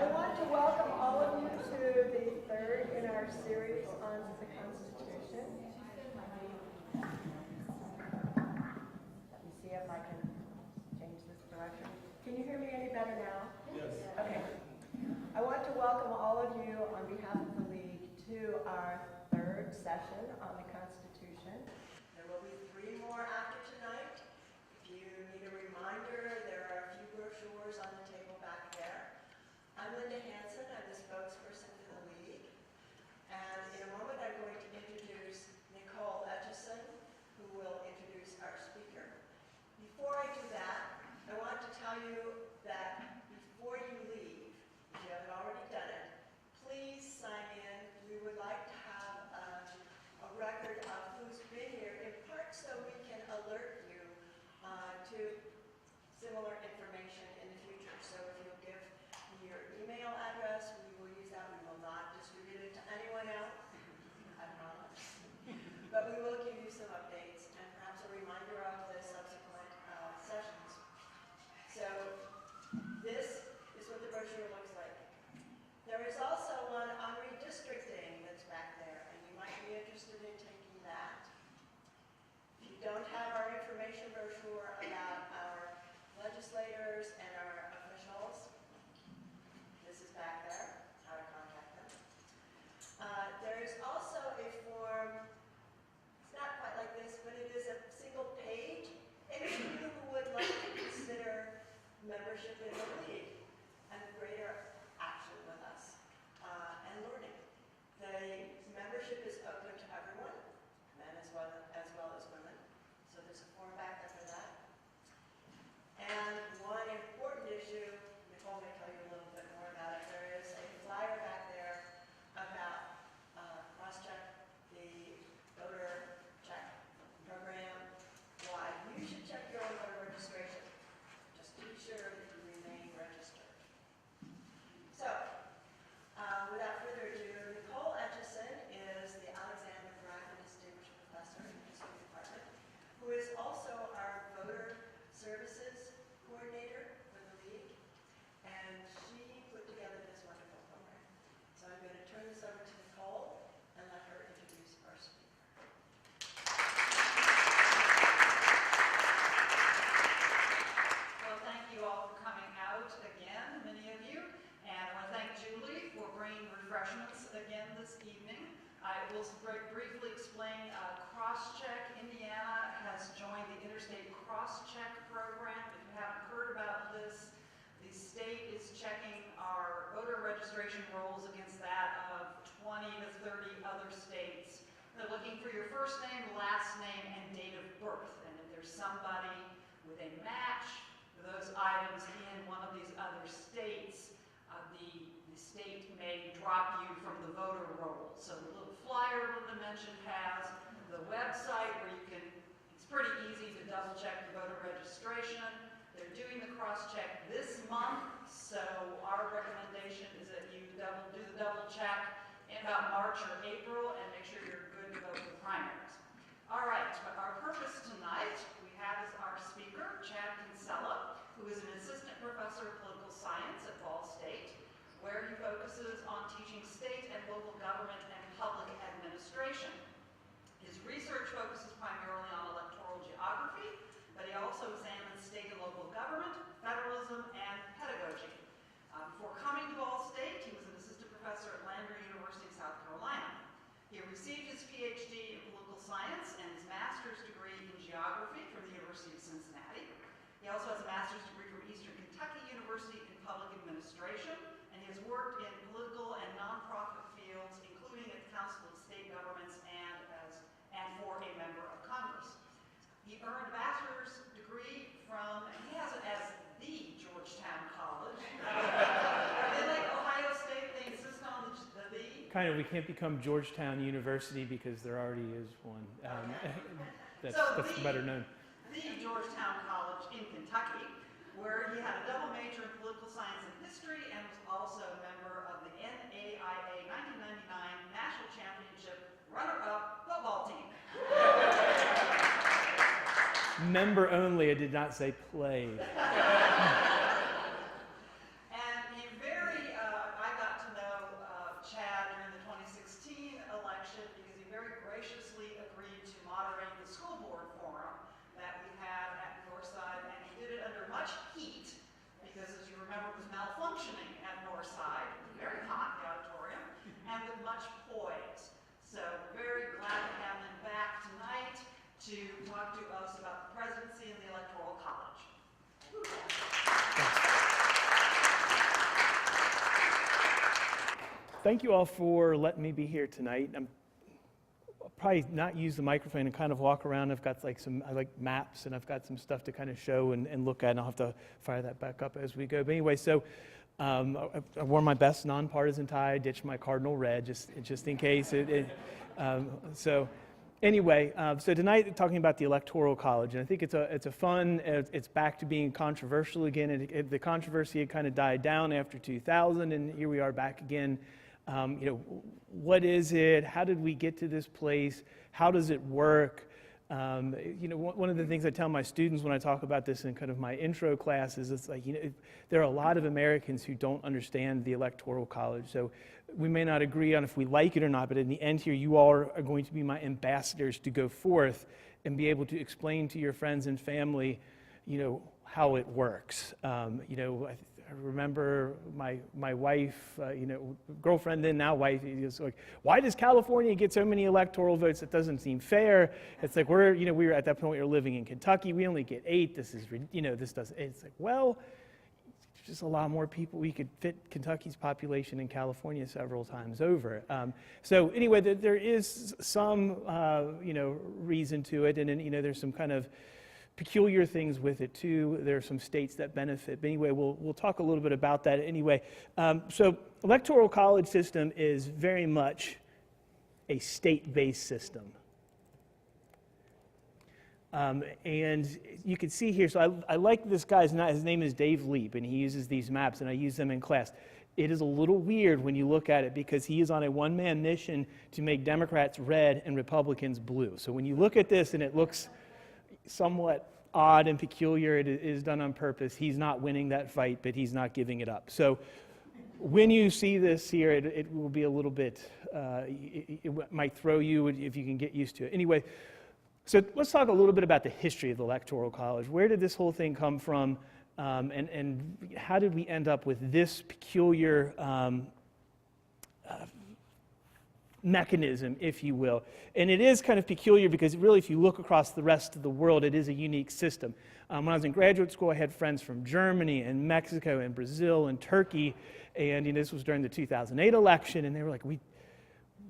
I want to welcome all of you to the third in our series on the Constitution. Let me see if I can change this direction. Can you hear me any better now? Yes. Okay. I want to welcome all of you on behalf of the League to our third session on the Constitution. There will be 3 more after tonight. If you need a reminder, there are a few brochures on the table back there. I'm Linda Hansen. I'm the spokesperson for the League. And in a moment, I'm going to introduce Nicole Etchison, who will introduce our speaker. Before I do that, I want to tell you that before you leave, if you haven't already done it, please sign in. We would like to have a record of who's been here, in part so we can alert you to similar information in the future. So if you'll give me your email address, we will use that. We will not distribute it to anyone else, I promise. But we will give you some updates and perhaps a reminder of the subsequent sessions. So this is what the brochure looks like. There is also one on redistricting that's back there, and you might be interested in taking that. If you don't have our information brochure about our legislators and our officials, this is back there, how to contact them. There is also a form, it's not quite like this, but it is a single page. Any of you who would like to consider membership in the League and greater action with us and learning. The membership is open to everyone, men as well as women. So there's a form back there for that. And one important issue, Nicole may tell you a little bit more about it, there is a flyer back there about cross-check the voter check program, why you should check your own voter registration. Just be sure that you remain registered. So, without further ado, Nicole Etchison is the Alexander Bracken Distinguished Professor in the History Department, who is also our voter services coordinator for the League, and she put together this wonderful program. So I'm going to turn this over to Nicole and let her introduce our speaker. Well, thank you all for coming out again, many of you, and I want to thank Julie for bringing refreshments again this evening. I will briefly explain Crosscheck. Indiana has joined the Interstate Crosscheck program. If you haven't heard about this, the state is checking our voter registration rolls against that of 20 to 30 other states. They're looking for your first name, last name, and date of birth. And if there's somebody with a match for those items in one of these other states, the state may drop you from the voter roll. So the little flyer Linda mentioned has the website where you can, it's pretty easy to double check the voter registration. They're doing the cross-check this month, so our recommendation is that you do the double check in about March or April and make sure you're good to vote for the primaries. All right, our purpose tonight, we have as our speaker, Chad Kinsella, who is an assistant professor of political science at Ball State, where he focuses on teaching state and local government and public administration. His research focuses primarily on electoral geography, but he also examines state and local government, federalism, and pedagogy. Before coming to Ball State, he was an assistant professor at Lander University in South Carolina. He received his PhD in political science and his master's degree in geography from the University of Cincinnati. He also has a master's degree from Eastern Kentucky University in public administration, and he has worked in political and nonprofit fields, including at the Council of State Governments and for a member of Congress. He earned a bachelor's degree from, and he has it as the Georgetown College. Are they like Ohio State? They insist on the. Kind of, we can't become Georgetown University because there already is one. That's better known. The Georgetown College in Kentucky, where he had a double major in political science and history and was also a member of the NAIA 1999 National Championship runner-up football team. Member only, I did not say played. And he very thank you all for letting me be here tonight. I'll probably not use the microphone and kind of walk around. I've got I like maps, and I've got some stuff to kind of show and look at, and I'll have to fire that back up as we go. But anyway, so I wore my best nonpartisan tie, ditched my cardinal red, just in case. So anyway, so tonight talking about the Electoral College, and I think it's a fun. It's back to being controversial again. And the controversy had kind of died down after 2000, and here we are back again. What is it? How did we get to this place? How does it work? One of the things I tell my students when I talk about this in kind of my intro classes, it's like, there are a lot of Americans who don't understand the Electoral College. So we may not agree on if we like it or not, but in the end here, you all are going to be my ambassadors to go forth and be able to explain to your friends and family, how it works. I remember my wife, girlfriend then, now wife, is like, why does California get so many electoral votes? It doesn't seem fair. It's like, we were at that point, we were living in Kentucky. We only get 8. This doesn't, it's like, well, there's just a lot more people. We could fit Kentucky's population in California several times over. So anyway, there is some, reason to it. And then, there's some kind of peculiar things with it too. There are some states that benefit. But anyway, we'll talk a little bit about that anyway. So Electoral College system is very much a state-based system. And you can see here, so I like this guy's, his name is Dave Leap, and he uses these maps, and I use them in class. It is a little weird when you look at it because he is on a one-man mission to make Democrats red and Republicans blue. So when you look at this and it looks somewhat odd and peculiar, it is done on purpose. He's not winning that fight, but he's not giving it up. So when you see this here, it will be a little bit, it might throw you if you can get used to it. Anyway, so let's talk a little bit about the history of the Electoral College. Where did this whole thing come from, and how did we end up with this peculiar mechanism, if you will? And it is kind of peculiar because really, if you look across the rest of the world, it is a unique system. When I was in graduate school, I had friends from Germany and Mexico and Brazil and Turkey, and this was during the 2008 election, and they were like,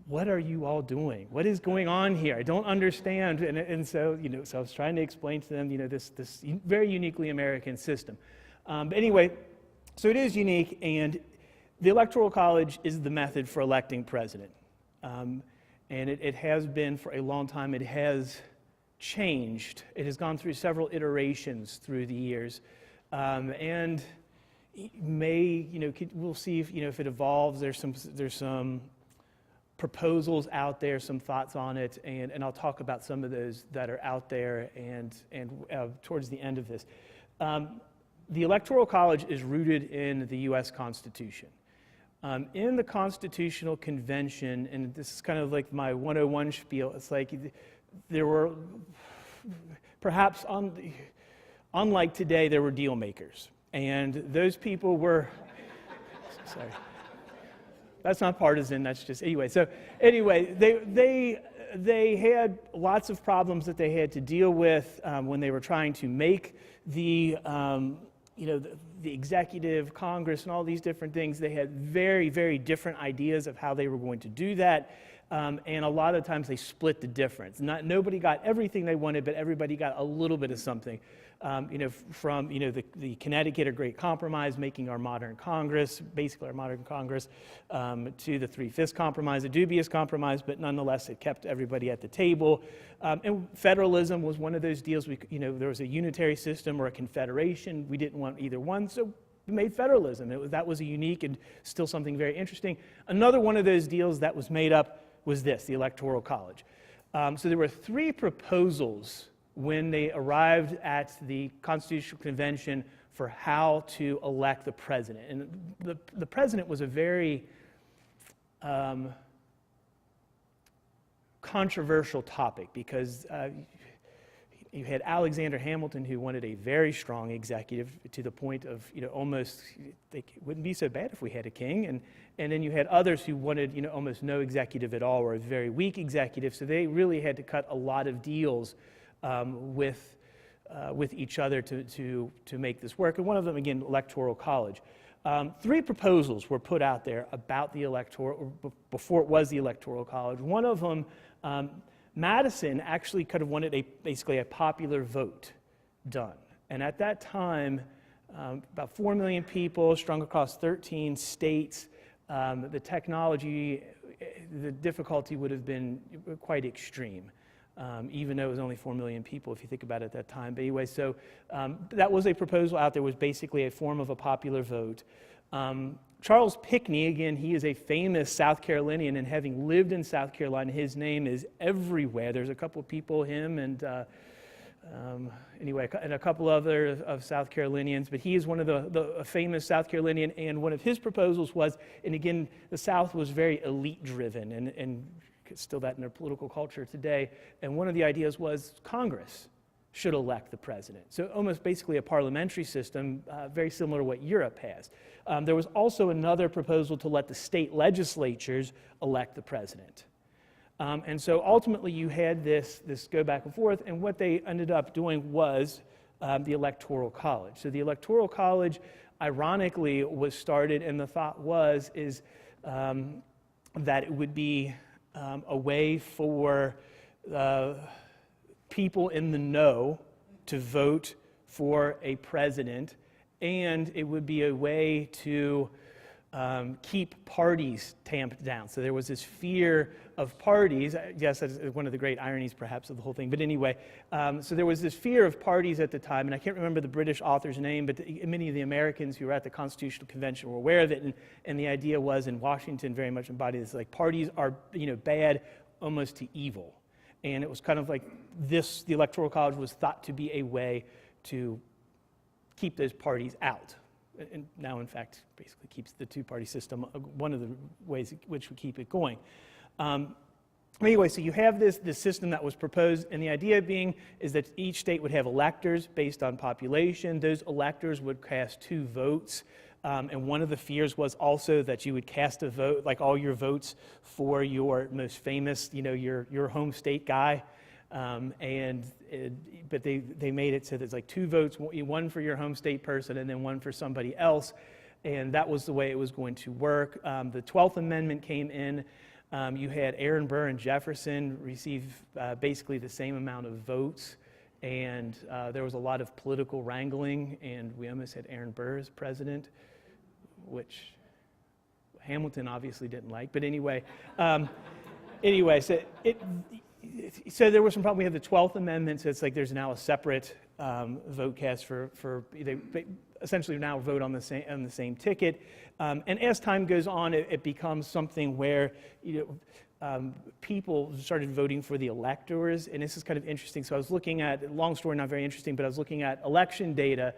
what are you all doing? What is going on here? I don't understand. And so, so I was trying to explain to them, this very uniquely American system. But anyway, so it is unique, and the Electoral College is the method for electing president. And it has been for a long time. It has changed. It has gone through several iterations through the years. And we'll see if it evolves. There's some proposals out there, some thoughts on it, and I'll talk about some of those that are out there and towards the end of this. The Electoral College is rooted in the U.S. Constitution. In the Constitutional Convention, and this is kind of like my 101 spiel, it's like there were, perhaps unlike today, there were deal makers. And those people were, sorry, that's not partisan, that's just, anyway. So anyway, they had lots of problems that they had to deal with when they were trying to make the executive, Congress, and all these different things. They had very, very different ideas of how they were going to do that, and a lot of times they split the difference. Nobody got everything they wanted, but everybody got a little bit of something. From the Connecticut or Great Compromise, making our modern Congress, basically our modern Congress, to the 3/5 Compromise, a dubious compromise, but nonetheless it kept everybody at the table. And federalism was one of those deals. There was a unitary system or a confederation. We didn't want either one, so we made federalism. That was a unique and still something very interesting. Another one of those deals that was made up was this, the Electoral College. So there were 3 proposals when they arrived at the Constitutional Convention for how to elect the president. And the president was a very controversial topic because you had Alexander Hamilton, who wanted a very strong executive to the point of, almost, it wouldn't be so bad if we had a king. And then you had others who wanted, almost no executive at all, or a very weak executive. So they really had to cut a lot of deals with each other to make this work. And one of them, again, Electoral College. three proposals were put out there about the electoral, or before it was the Electoral College. One of them, Madison actually could have wanted basically a popular vote done. And at that time, about 4 million people strung across 13 states, the technology, the difficulty would have been quite extreme, even though it was only 4 million people, if you think about it at that time. But anyway, so that was a proposal out there, was basically a form of a popular vote. Charles Pinckney, again, he is a famous South Carolinian, and having lived in South Carolina, his name is everywhere. There's a couple of people, him and anyway, and a couple other of South Carolinians, but he is one of the famous South Carolinian, and one of his proposals was, and again, the South was very elite-driven, and still that in their political culture today, and one of the ideas was Congress should elect the president. So almost basically a parliamentary system, very similar to what Europe has. There was also another proposal to let the state legislatures elect the president. And so ultimately you had this go back and forth, and what they ended up doing was the Electoral College. So the Electoral College, ironically, was started, and the thought is that it would be a way for people in the know to vote for a president, and it would be a way to keep parties tamped down. So there was this fear of parties. Yes, that's one of the great ironies, perhaps, of the whole thing. But anyway, so there was this fear of parties at the time, and I can't remember the British author's name, but many of the Americans who were at the Constitutional Convention were aware of it, and the idea was, and Washington very much embodied this, like parties are, bad almost to evil. And it was kind of like this, the Electoral College was thought to be a way to keep those parties out. And now, in fact, basically keeps the two-party system, one of the ways which would keep it going. Anyway, so you have this system that was proposed, and the idea being is that each state would have electors based on population. Those electors would cast 2 votes, and one of the fears was also that you would cast a vote, like all your votes for your most famous, your home state guy. But they made it so there's like 2 votes, one for your home state person and then one for somebody else, and that was the way it was going to work. The 12th Amendment came in. You had Aaron Burr and Jefferson receive basically the same amount of votes, and there was a lot of political wrangling, and we almost had Aaron Burr as president, which Hamilton obviously didn't like. But anyway, so there was some problem. We have the 12th Amendment, so it's like there's now a separate vote cast for they essentially now vote on the same ticket. And as time goes on, it becomes something where people started voting for the electors, and this is kind of interesting. So I was looking at, long story, not very interesting, but I was looking at election data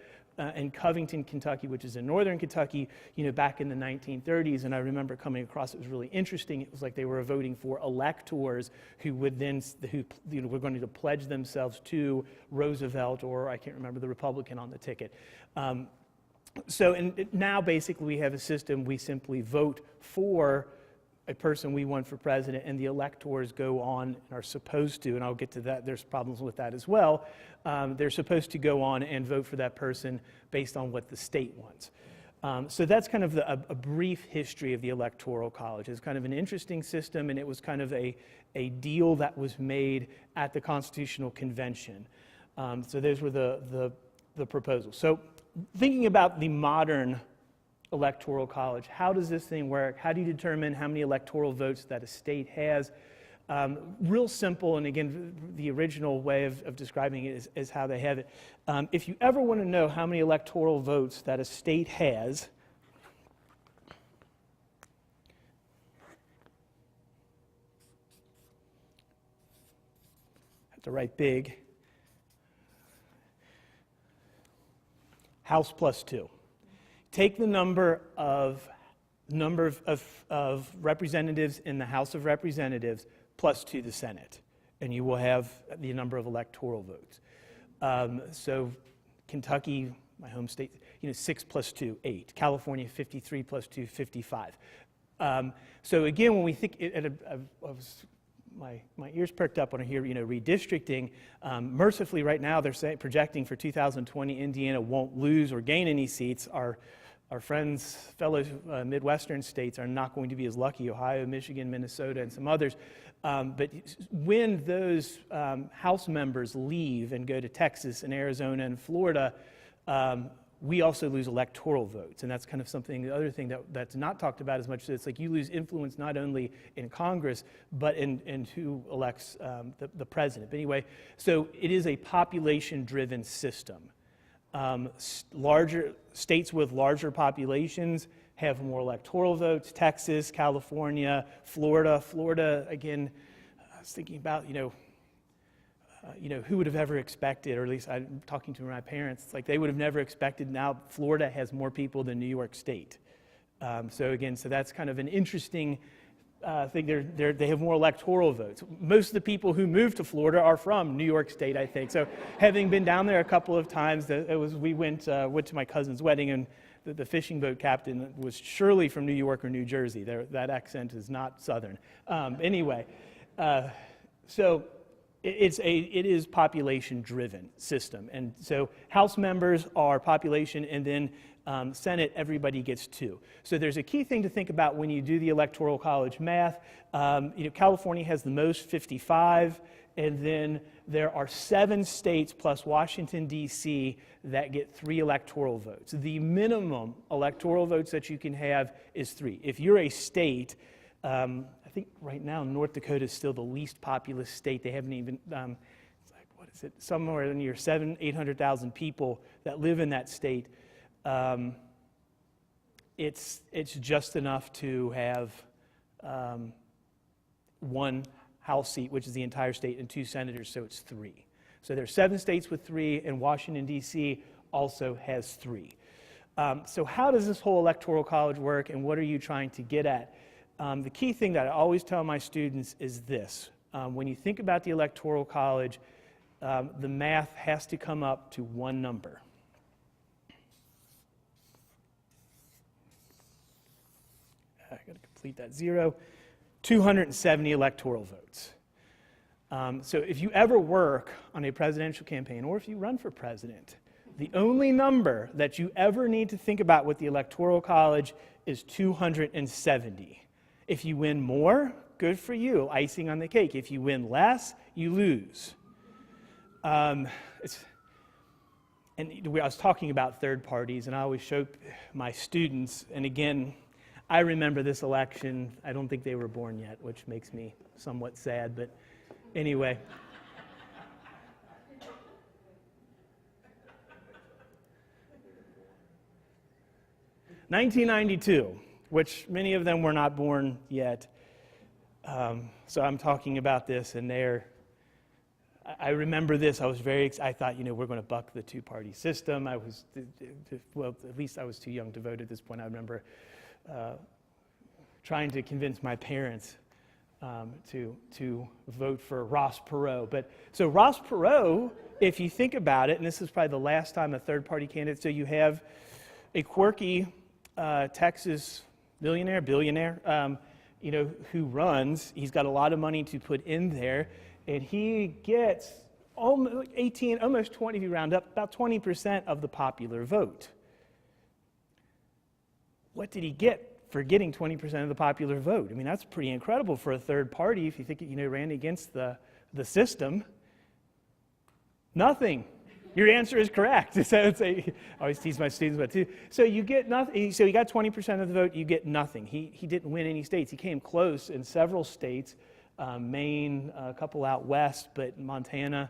in Covington, Kentucky, which is in northern Kentucky, back in the 1930s, and I remember coming across, it was really interesting. It was like they were voting for electors who would then, were going to pledge themselves to Roosevelt, or I can't remember the Republican on the ticket. So now basically we have a system, we simply vote for a person we want for president, and the electors go on and are supposed to, and I'll get to that, there's problems with that as well, they're supposed to go on and vote for that person based on what the state wants. So that's kind of a brief history of the Electoral College. It's kind of an interesting system, and it was kind of a deal that was made at the Constitutional Convention. So those were the proposals. So thinking about the modern Electoral College, how does this thing work? How do you determine how many electoral votes that a state has? Real simple, and again, the original way of describing it is how they have it. If you ever want to know how many electoral votes that a state has, I have to write big. House plus 2. Take the number of representatives in the House of Representatives plus 2 the Senate, and you will have the number of electoral votes. So Kentucky, my home state, 6 plus 2, 8. California, 53 plus 2, 55. So again, when we think, my ears perked up when I hear redistricting. Mercifully, right now they're projecting for 2020 Indiana won't lose or gain any seats. Our our friends, fellow Midwestern states are not going to be as lucky, Ohio, Michigan, Minnesota, and some others. But when those House members leave and go to Texas and Arizona and Florida, we also lose electoral votes. And that's kind of something, the other thing that's not talked about as much. So it's like you lose influence not only in Congress, but in who elects the president. But anyway, so it is a population-driven system. Larger states with larger populations have more electoral votes. Texas, California, Florida. Florida, again, I was thinking about, who would have ever expected, or at least I'm talking to my parents, it's like they would have never expected now Florida has more people than New York State. So that's kind of an interesting thing. They have more electoral votes. Most of the people who moved to Florida are from New York State, I think. So having been down there a couple of times, we went to my cousin's wedding, and the fishing boat captain was surely from New York or New Jersey. That accent is not Southern. Anyway, so it is population-driven system. And so House members are population, and then Senate, everybody gets 2. So there's a key thing to think about when you do the Electoral College math. California has the most, 55, and then there are 7 states plus Washington, D.C. that get 3 electoral votes. The minimum electoral votes that you can have is 3. If you're a state, I think right now North Dakota is still the least populous state. They haven't even, it's like, what is it, somewhere near 800,000 people that live in that state. It's just enough to have 1 House seat, which is the entire state, and 2 senators, so it's 3. So there's 7 states with 3, and Washington, D.C. also has 3. So how does this whole Electoral College work, and what are you trying to get at? The key thing that I always tell my students is this. When you think about the Electoral College, the math has to come up to 1 number. I got to complete that 0. 270 electoral votes. So if you ever work on a presidential campaign, or if you run for president, the only number that you ever need to think about with the Electoral College is 270. If you win more, good for you, icing on the cake. If you win less, you lose. And I was talking about third parties, and I always show my students, and again, I remember this election. I don't think they were born yet, which makes me somewhat sad, but anyway. (1992), which many of them were not born yet. So I'm talking about this, and I remember this. I was very excited. I thought, we're going to buck the two-party system. Well, at least I was too young to vote at this point. I remember trying to convince my parents to vote for Ross Perot. So Ross Perot, if you think about it, and this is probably the last time a third-party candidate, so you have a quirky Texas billionaire, who runs. He's got a lot of money to put in there, and he gets almost 20, if you round up, about 20% of the popular vote. What did he get for getting 20% of the popular vote? I mean, that's pretty incredible for a third party. If you think it, ran against the system. Nothing. Your answer is correct. So I always tease my students about it too. So you get nothing. So you got 20% of the vote. You get nothing. He didn't win any states. He came close in several states, Maine, a couple out west, but Montana.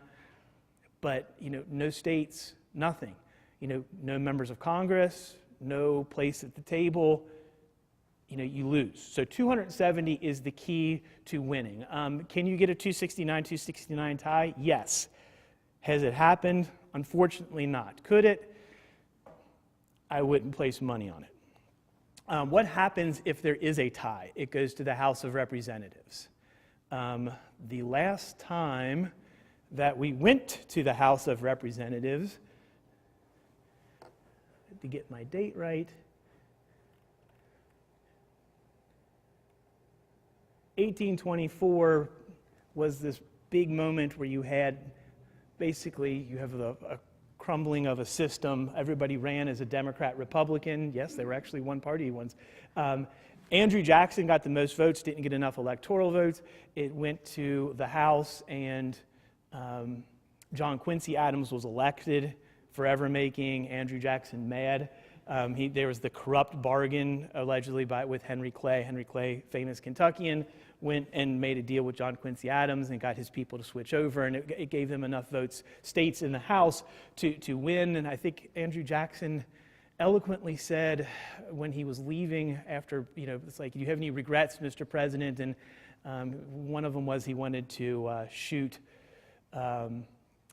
But no states, nothing. No members of Congress, no place at the table. You lose. So 270 is the key to winning. Can you get a 269 tie? Yes. Has it happened? Unfortunately not. Could it? I wouldn't place money on it. What happens if there is a tie? It goes to the House of Representatives. The last time that we went to the House of Representatives, to get my date right, 1824 was this big moment where you had, basically, you have a crumbling of a system. Everybody ran as a Democrat, Republican. Yes, they were actually one-party ones. Andrew Jackson got the most votes, didn't get enough electoral votes. It went to the House, and John Quincy Adams was elected, forever making Andrew Jackson mad. There was the corrupt bargain, allegedly, with Henry Clay. Henry Clay, famous Kentuckian, went and made a deal with John Quincy Adams and got his people to switch over, and it gave them enough states in the House to win. And I think Andrew Jackson eloquently said when he was leaving after, it's like, do you have any regrets, Mr. President? And one of them was he wanted to shoot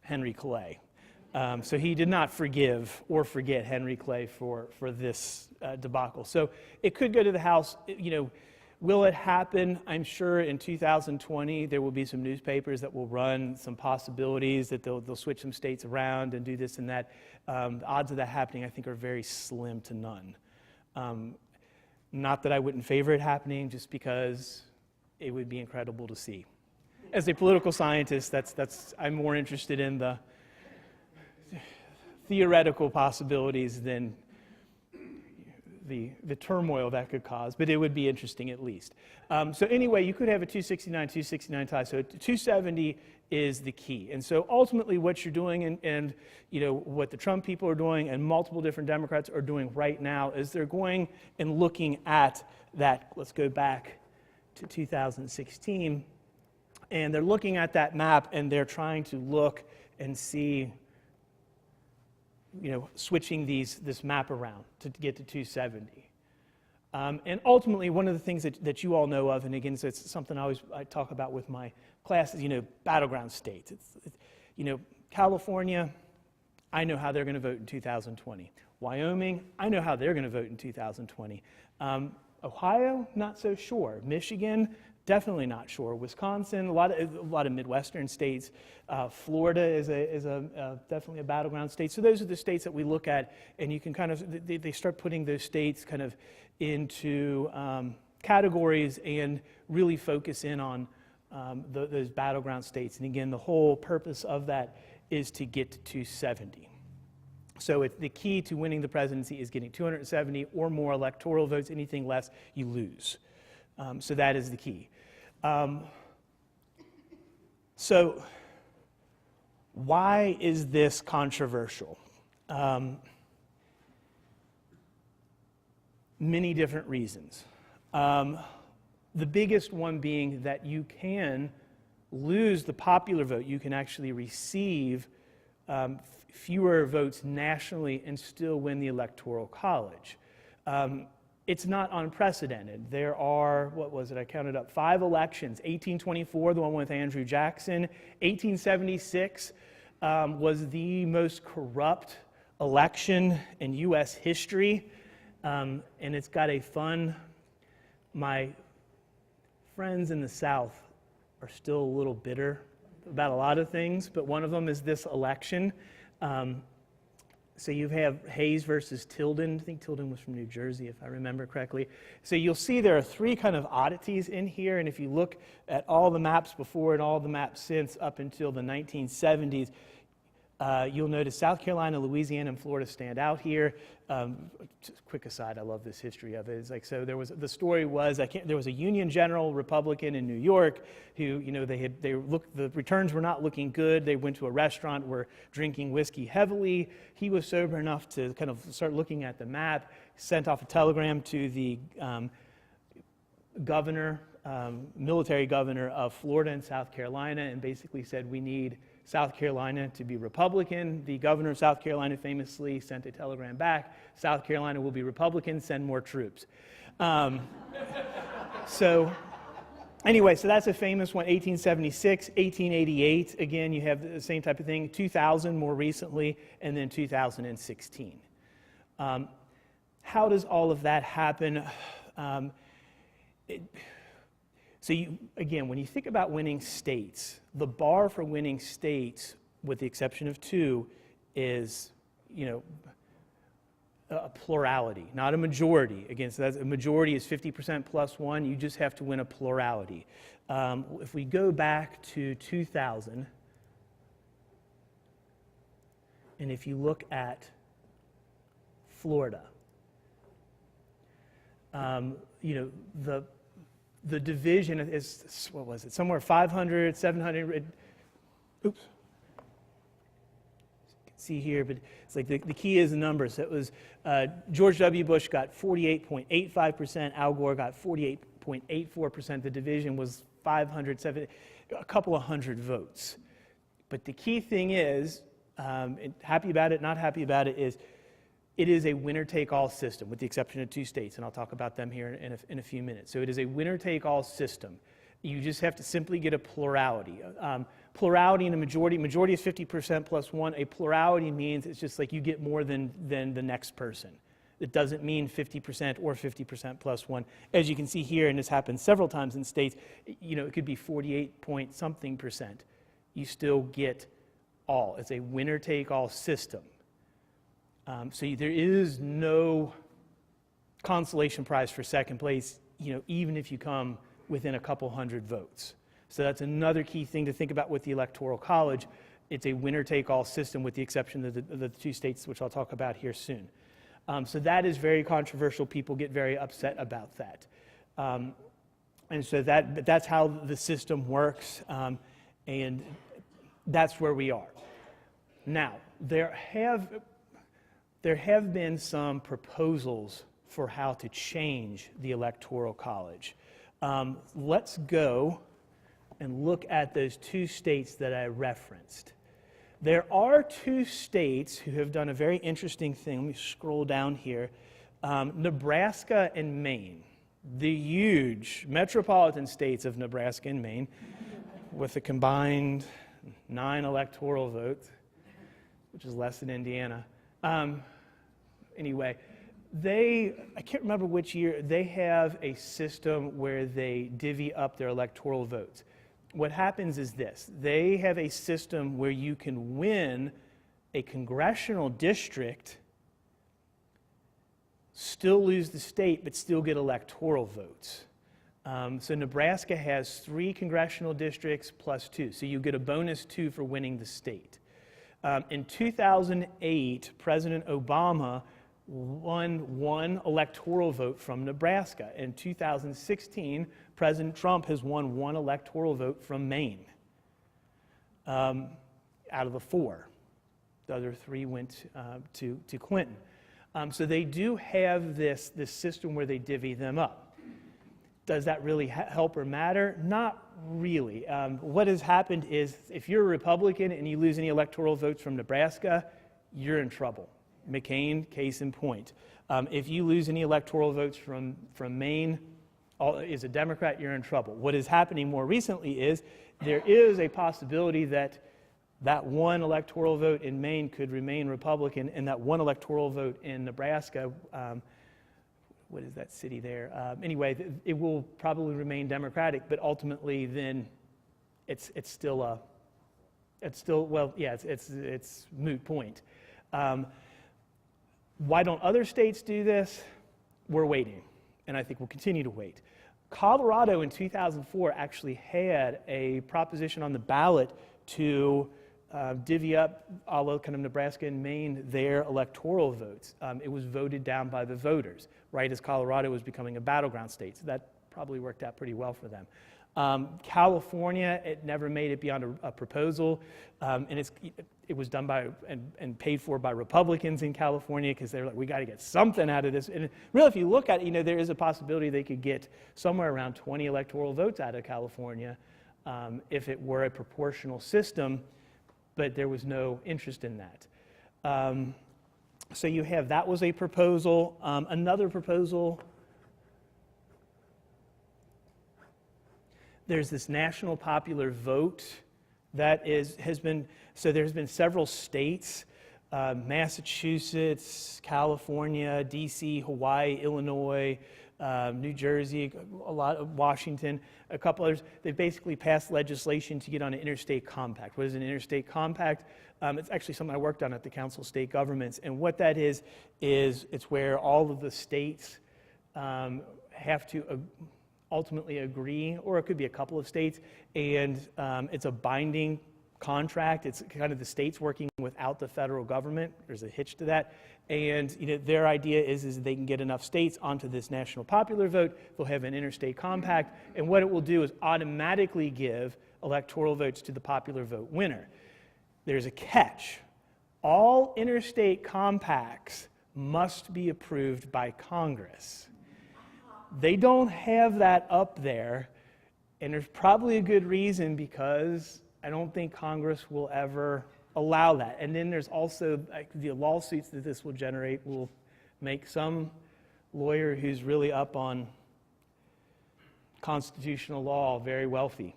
Henry Clay. So he did not forgive or forget Henry Clay for this debacle. So it could go to the House. Will it happen? I'm sure in 2020 there will be some newspapers that will run some possibilities that they'll switch some states around and do this and that. The odds of that happening, I think, are very slim to none. Not that I wouldn't favor it happening, just because it would be incredible to see. As a political scientist, I'm more interested in the theoretical possibilities than the turmoil that could cause, but it would be interesting at least. So anyway, you could have a 269 tie. So 270 is the key. And so ultimately what you're doing and what the Trump people are doing and multiple different Democrats are doing right now is they're going and looking at that. Let's go back to 2016. And they're looking at that map and they're trying to look and see switching this map around to get to 270. And ultimately, one of the things that you all know of, and again, it's something I talk about with my classes, battleground states. California, I know how they're going to vote in 2020. Wyoming, I know how they're going to vote in 2020. Ohio, not so sure. Michigan, definitely not sure. Wisconsin, a lot of Midwestern states. Florida is definitely a battleground state. So those are the states that we look at, and you can kind of, they start putting those states kind of into categories and really focus in on those battleground states. And again, the whole purpose of that is to get to 270. So the key to winning the presidency is getting 270 or more electoral votes. Anything less, you lose. So that is the key. So why is this controversial? Many different reasons. The biggest one being that you can lose the popular vote. You can actually receive fewer votes nationally and still win the Electoral College. It's not unprecedented. There are, I counted up 5 elections. 1824, the one with Andrew Jackson. 1876 was the most corrupt election in U.S. history. And it's got a fun, my friends in the South are still a little bitter about a lot of things, but one of them is this election. So you have Hayes versus Tilden. I think Tilden was from New Jersey, if I remember correctly. So you'll see there are 3 kind of oddities in here, and if you look at all the maps before and all the maps since up until the 1970s, you'll notice South Carolina, Louisiana, and Florida stand out here. Just quick aside, I love this history of it. It's like, so there was, the story was, there was a Union General Republican in New York who, the returns were not looking good. They went to a restaurant, were drinking whiskey heavily. He was sober enough to kind of start looking at the map, sent off a telegram to the military governor of Florida and South Carolina, and basically said, we need South Carolina to be Republican. The governor of South Carolina famously sent a telegram back, South Carolina will be Republican, send more troops. So that's a famous one. 1876, 1888, again, you have the same type of thing. 2000 more recently, and then 2016. How does all of that happen? So when you think about winning states, the bar for winning states, with the exception of 2, is, a plurality, not a majority. Again, so a majority is 50% plus 1. You just have to win a plurality. If we go back to 2000, And if you look at Florida, the division is, what was it, somewhere 500, 700, oops. See here, but it's like the key is the numbers. It was George W. Bush got 48.85%, Al Gore got 48.84%. The division was 570, a couple of hundred votes. But the key thing is, happy about it, not happy about it, is it is a winner-take-all system, with the exception of 2 states, and I'll talk about them here in a few minutes. So it is a winner-take-all system. You just have to simply get a plurality. Plurality and a majority is 50% plus 1. A plurality means it's just like you get more than the next person. It doesn't mean 50% or 50% plus 1. As you can see here, and this happens several times in states, it could be 48 point something percent. You still get all. It's a winner-take-all system. So there is no consolation prize for second place, even if you come within a couple hundred votes. So that's another key thing to think about with the Electoral College. It's a winner-take-all system with the exception of the 2 states, which I'll talk about here soon. So that is very controversial. People get very upset about that. And so that's how the system works, and that's where we are. Now, there have been some proposals for how to change the Electoral College. Let's go and look at those 2 states that I referenced. There are 2 states who have done a very interesting thing. Let me scroll down here. Nebraska and Maine, the huge metropolitan states of Nebraska and Maine, with a combined 9 electoral votes, which is less than Indiana. Anyway, I can't remember which year, they have a system where they divvy up their electoral votes. What happens is this. They have a system where you can win a congressional district, still lose the state, but still get electoral votes. So Nebraska has 3 congressional districts plus 2. So you get a bonus 2 for winning the state. In 2008, President Obama won 1 electoral vote from Nebraska. In 2016, President Trump has won 1 electoral vote from Maine, out of the 4. The other 3 went to Clinton. So they do have this system where they divvy them up. Does that really help or matter? Not really. What has happened is if you're a Republican and you lose any electoral votes from Nebraska, you're in trouble. McCain, case in point. If you lose any electoral votes from Maine, as a Democrat, you're in trouble. What is happening more recently is there is a possibility that 1 electoral vote in Maine could remain Republican, and that 1 electoral vote in Nebraska, what is that city there? Anyway, it will probably remain Democratic, but ultimately then it's moot point. Why don't other states do this? We're waiting, and I think we'll continue to wait. Colorado in 2004 actually had a proposition on the ballot to divvy up, all kind of Nebraska and Maine, their electoral votes. It was voted down by the voters, right as Colorado was becoming a battleground state. So that probably worked out pretty well for them. California, it never made it beyond a proposal, and it was done by and paid for by Republicans in California because they're like, we got to get something out of this. And really, if you look at it, there is a possibility they could get somewhere around 20 electoral votes out of California if it were a proportional system, but there was no interest in that. So you have, that was a proposal. Another proposal, there's this national popular vote that has been, so there's been several states, Massachusetts, California, DC, Hawaii, Illinois, New Jersey, a lot of Washington, a couple others. They've basically passed legislation to get on an interstate compact. What is an interstate compact? It's actually something I worked on at the Council of State Governments, and what that is it's where all of the states have to ultimately agree, or it could be a couple of states, and it's a binding contract. It's kind of the states working without the federal government. There's a hitch to that. And their idea is they can get enough states onto this national popular vote. They'll have an interstate compact. And what it will do is automatically give electoral votes to the popular vote winner. There's a catch. All interstate compacts must be approved by Congress. They don't have that up there, and there's probably a good reason, because I don't think Congress will ever allow that. And then there's also the lawsuits that this will generate will make some lawyer who's really up on constitutional law very wealthy.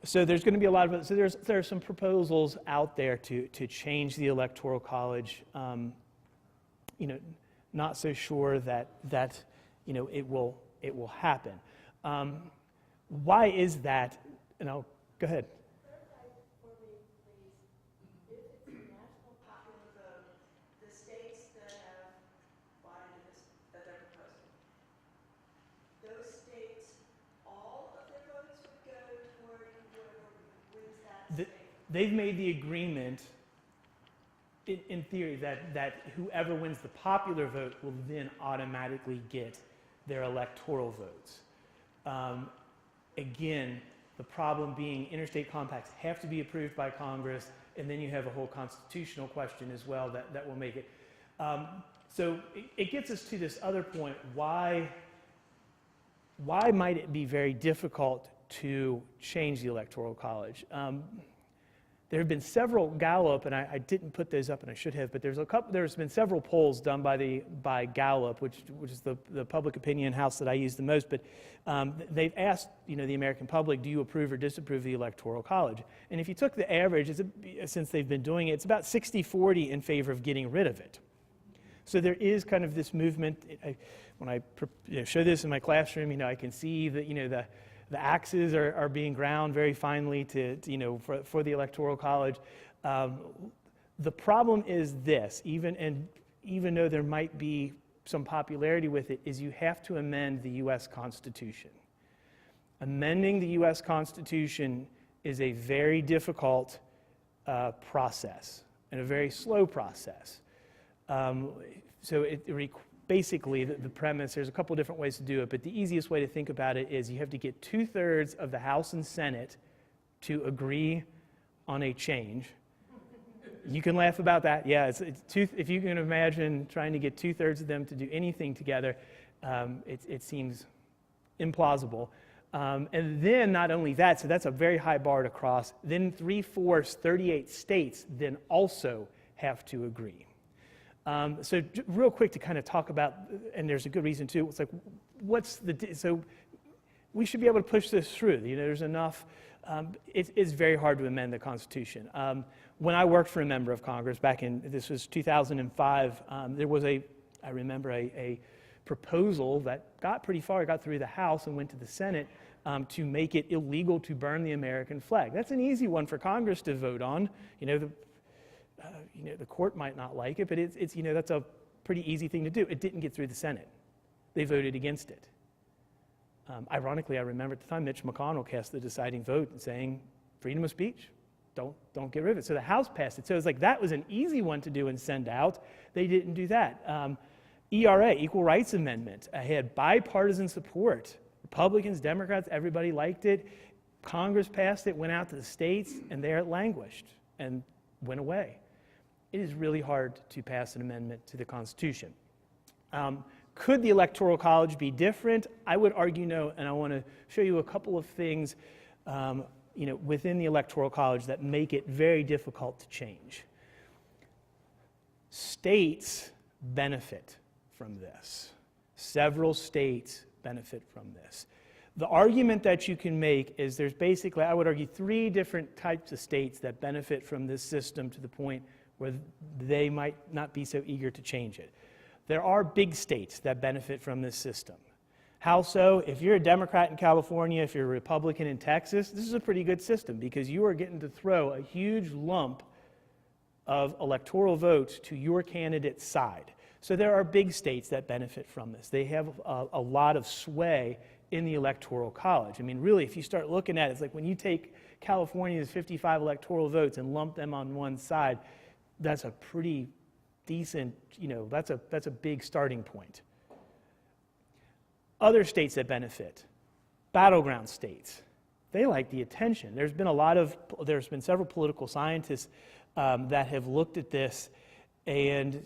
So there's going to be a lot of, so there are some proposals out there to change the Electoral College. Not so sure that it will happen. Why is that? And I'll go ahead. Clarify for me, please. If it's a national popular vote, the states that have bought into this, that they're proposing, those states, all of their votes would go toward whoever wins that state. They've made the agreement, in theory, that whoever wins the popular vote will then automatically get their electoral votes. Again, the problem being interstate compacts have to be approved by Congress, and then you have a whole constitutional question as well that will make it. So it gets us to this other point. Why might it be very difficult to change the Electoral College? There have been several Gallup, and I didn't put those up, and I should have, but there's been several polls done by Gallup, which is the public opinion house that I use the most. But they've asked the American public, do you approve or disapprove the Electoral College? And if you took the average, since they've been doing it, it's about 60-40 in favor of getting rid of it. So there is kind of this movement. When I show this in my classroom, I can see that the axes are being ground very finely for the Electoral College. The problem is this, even though there might be some popularity with it, is you have to amend the U.S. Constitution. Amending the U.S. Constitution is a very difficult process and a very slow process. So basically, the premise, there's a couple different ways to do it, but the easiest way to think about it is you have to get 2/3 of the House and Senate to agree on a change. You can laugh about that. Yeah, if you can imagine trying to get 2/3 of them to do anything together, it seems implausible. And then not only that, so that's a very high bar to cross, then 3/4, 38 states then also have to agree. So real quick to kind of talk about, and there's a good reason too, it's like, so we should be able to push this through. There's enough, it's very hard to amend the Constitution. When I worked for a member of Congress this was 2005, there was I remember a proposal that got pretty far, it got through the House and went to the Senate to make it illegal to burn the American flag. That's an easy one for Congress to vote on. The court might not like it, but it's that's a pretty easy thing to do. It didn't get through the Senate. They voted against it. Ironically, I remember at the time Mitch McConnell cast the deciding vote saying, freedom of speech, don't get rid of it. So the House passed it. So it's like that was an easy one to do and send out. They didn't do that. ERA, Equal Rights Amendment, had bipartisan support. Republicans, Democrats, everybody liked it. Congress passed it, went out to the states, and there it languished and went away. It is really hard to pass an amendment to the Constitution. Could the Electoral College be different? I would argue no, and I want to show you a couple of things within the Electoral College that make it very difficult to change. States benefit from this. Several states benefit from this. The argument that you can make is there's basically, I would argue, 3 different types of states that benefit from this system to the point where they might not be so eager to change it. There are big states that benefit from this system. How so? If you're a Democrat in California, if you're a Republican in Texas, this is a pretty good system because you are getting to throw a huge lump of electoral votes to your candidate's side. So there are big states that benefit from this. They have a lot of sway in the Electoral College. I mean, really, if you start looking at it, it's like when you take California's 55 electoral votes and lump them on one side, that's a pretty decent, that's a big starting point. Other states that benefit, battleground states, they like the attention. There's been several political scientists that have looked at this, and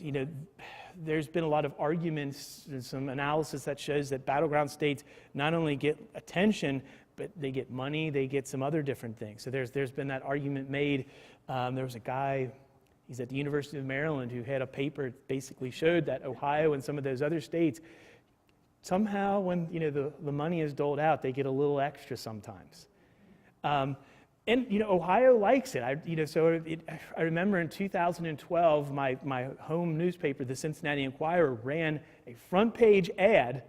there's been a lot of arguments and some analysis that shows that battleground states not only get attention, but they get money, they get some other different things. So there's been that argument made. There was a guy, he's at the University of Maryland, who had a paper that basically showed that Ohio and some of those other states, somehow when the money is doled out, they get a little extra sometimes. And Ohio likes it. I remember in 2012, my home newspaper, the Cincinnati Enquirer, ran a front page ad.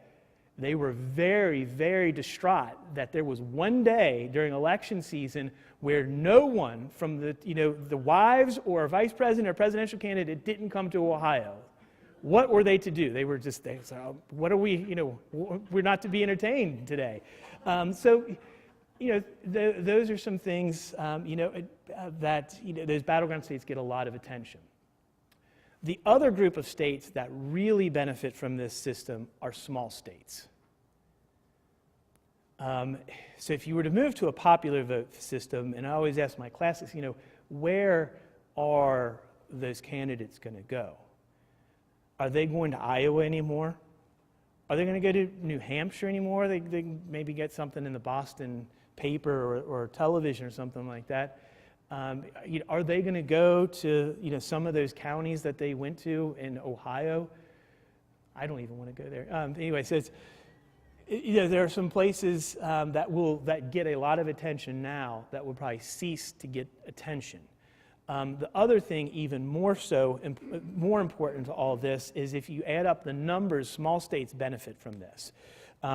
They were very, very distraught that there was one day during election season where no one from the wives or a vice president or presidential candidate didn't come to Ohio. What were they to do? They said, what are we, we're not to be entertained today. Those are some things, that those battleground states get a lot of attention. The other group of states that really benefit from this system are small states. So if you were to move to a popular vote system, and I always ask my classes, where are those candidates going to go? Are they going to Iowa anymore? Are they going to go to New Hampshire anymore? They maybe get something in the Boston paper or television or something like that. Are they going to go to some of those counties that they went to in Ohio? I don't even want to go there. Anyway, so there are some places that get a lot of attention now that will probably cease to get attention. The other thing, even more so, more important to all this, is if you add up the numbers, small states benefit from this.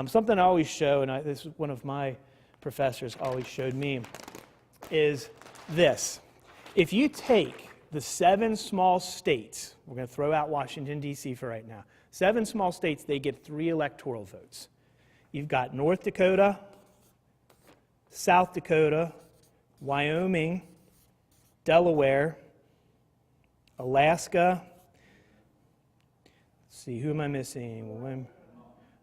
Something I always show, and this is one of my professors always showed me, is this. If you take the 7 small states, we're going to throw out Washington, D.C. for right now, 7 small states, they get 3 electoral votes. You've got North Dakota, South Dakota, Wyoming, Delaware, Alaska. Let's see, who am I missing?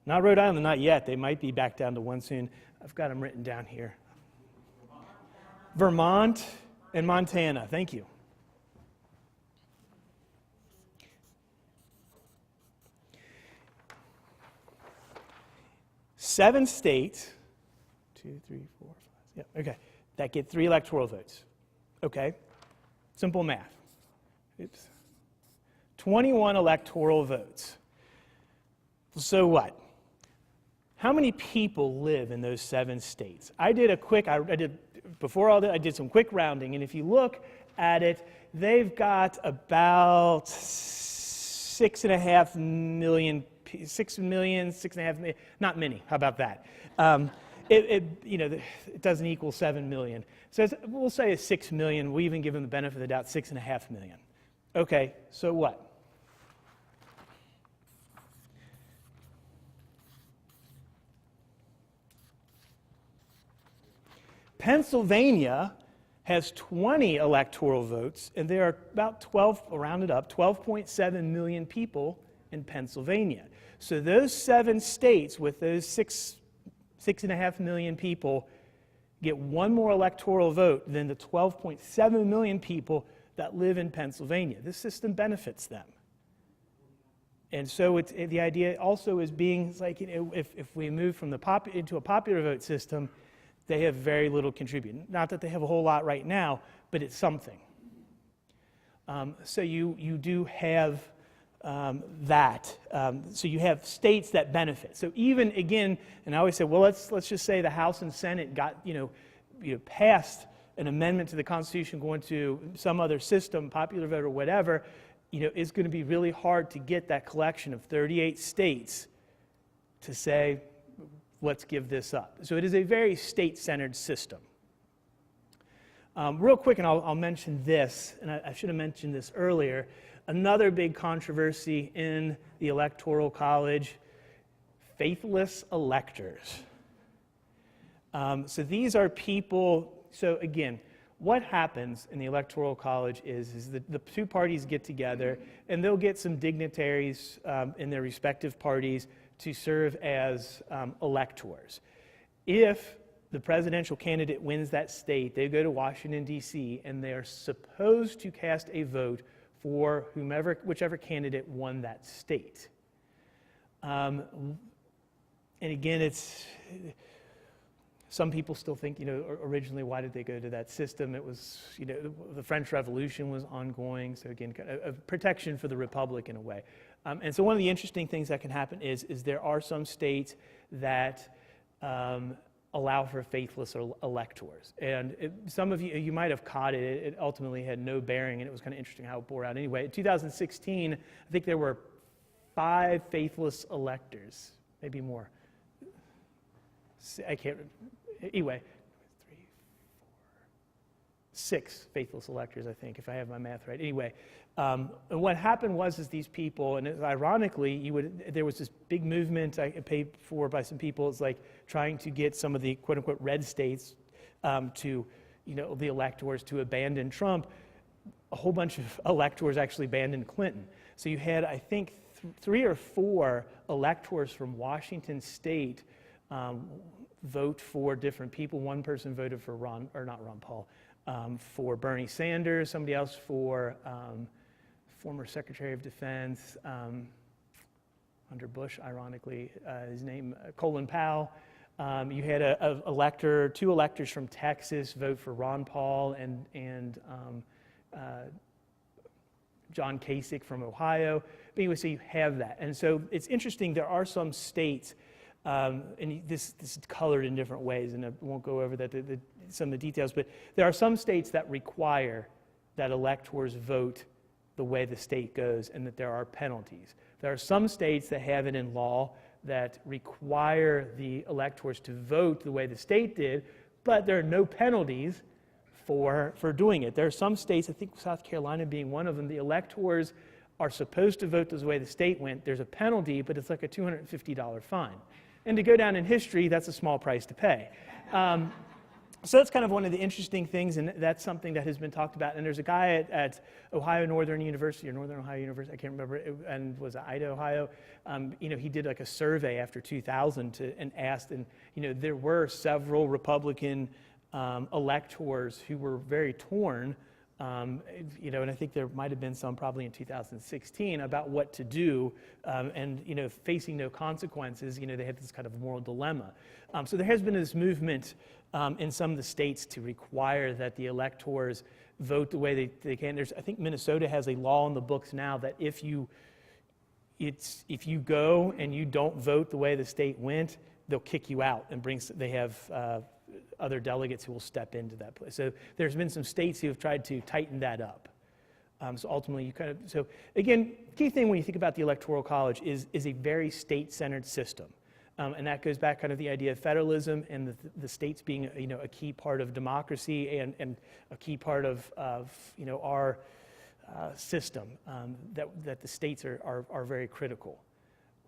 Not Rhode Island, not yet. They might be back down to 1 soon. I've got them written down here. Vermont and Montana. Thank you. Seven states, 2, 3, 4, 5, yeah, okay, that get 3 electoral votes. Okay, simple math. Oops. 21 electoral votes. So what? How many people live in those 7 states? I did some quick rounding, and if you look at it, they've got about 6.5 million, 6 million, 6.5 million, not many, how about that? It doesn't equal 7 million. So we'll say it's 6 million. We even give them the benefit of the doubt, 6.5 million. Okay, so what? Pennsylvania has 20 electoral votes, and there are about 12.7 million people in Pennsylvania. So those 7 states with those 6.5 million people get 1 more electoral vote than the 12.7 million people that live in Pennsylvania. This system benefits them. And so the idea also is being like, if we move from into a popular vote system, they have very little contribute. Not that they have a whole lot right now, but it's something. So you do have that. So you have states that benefit. So even again, and I always say, well, let's just say the House and Senate got passed an amendment to the Constitution going to some other system, popular vote or whatever. It's going to be really hard to get that collection of 38 states to say, let's give this up. So it is a very state-centered system. Real quick, and I'll mention this, and I should have mentioned this earlier. Another big controversy in the Electoral College, faithless electors. So these are people, so again, what happens in the Electoral College is that the two parties get together and they'll get some dignitaries in their respective parties to serve as electors. If the presidential candidate wins that state, they go to Washington, D.C., and they are supposed to cast a vote for whichever candidate won that state. And again, some people still think, originally, why did they go to that system? It was, the French Revolution was ongoing, so again, a protection for the republic in a way. And so one of the interesting things that can happen is there are some states that allow for faithless electors. And some of you might have caught it. It ultimately had no bearing, and it was kind of interesting how it bore out anyway. In 2016, I think there were 5 faithless electors, maybe more. I can't, anyway, 3, 4, 6 faithless electors, I think, if I have my math right. Anyway, and what happened was these people, and ironically, there was this big movement paid for by some people. It's like trying to get some of the quote-unquote red states to, the electors to abandon Trump. A whole bunch of electors actually abandoned Clinton. So you had, I think, 3 or 4 electors from Washington State vote for different people. One person voted for for Bernie Sanders. Somebody else for former Secretary of Defense under Bush, ironically, his name, Colin Powell. You had 2 electors from Texas vote for Ron Paul and John Kasich from Ohio. But anyway, so you have that. And so it's interesting, there are some states, and this is colored in different ways, and I won't go over some of the details, but there are some states that require that electors vote the way the state goes and that there are penalties. There are some states that have it in law that require the electors to vote the way the state did, but there are no penalties for doing it. There are some states, I think South Carolina being one of them, the electors are supposed to vote the way the state went. There's a penalty, but it's like a $250 fine. And to go down in history, that's a small price to pay. So that's kind of one of the interesting things, and that's something that has been talked about. And there's a guy at Ohio Northern University, or Northern Ohio University, I can't remember, and was it Idaho, Ohio? He did like a survey after 2000 and asked, and there were several Republican electors who were very torn, and I think there might have been some probably in 2016 about what to do, and facing no consequences. They had this kind of moral dilemma. So there has been this movement in some of the states to require that the electors vote the way they can. I think Minnesota has a law in the books now that if you go and you don't vote the way the state went, they'll kick you out and they have other delegates who will step into that place. So there's been some states who have tried to tighten that up. So ultimately, so again, key thing when you think about the Electoral College is a very state-centered system. And that goes back kind of the idea of federalism and the states being a key part of democracy and a key part of our system, that the states are very critical.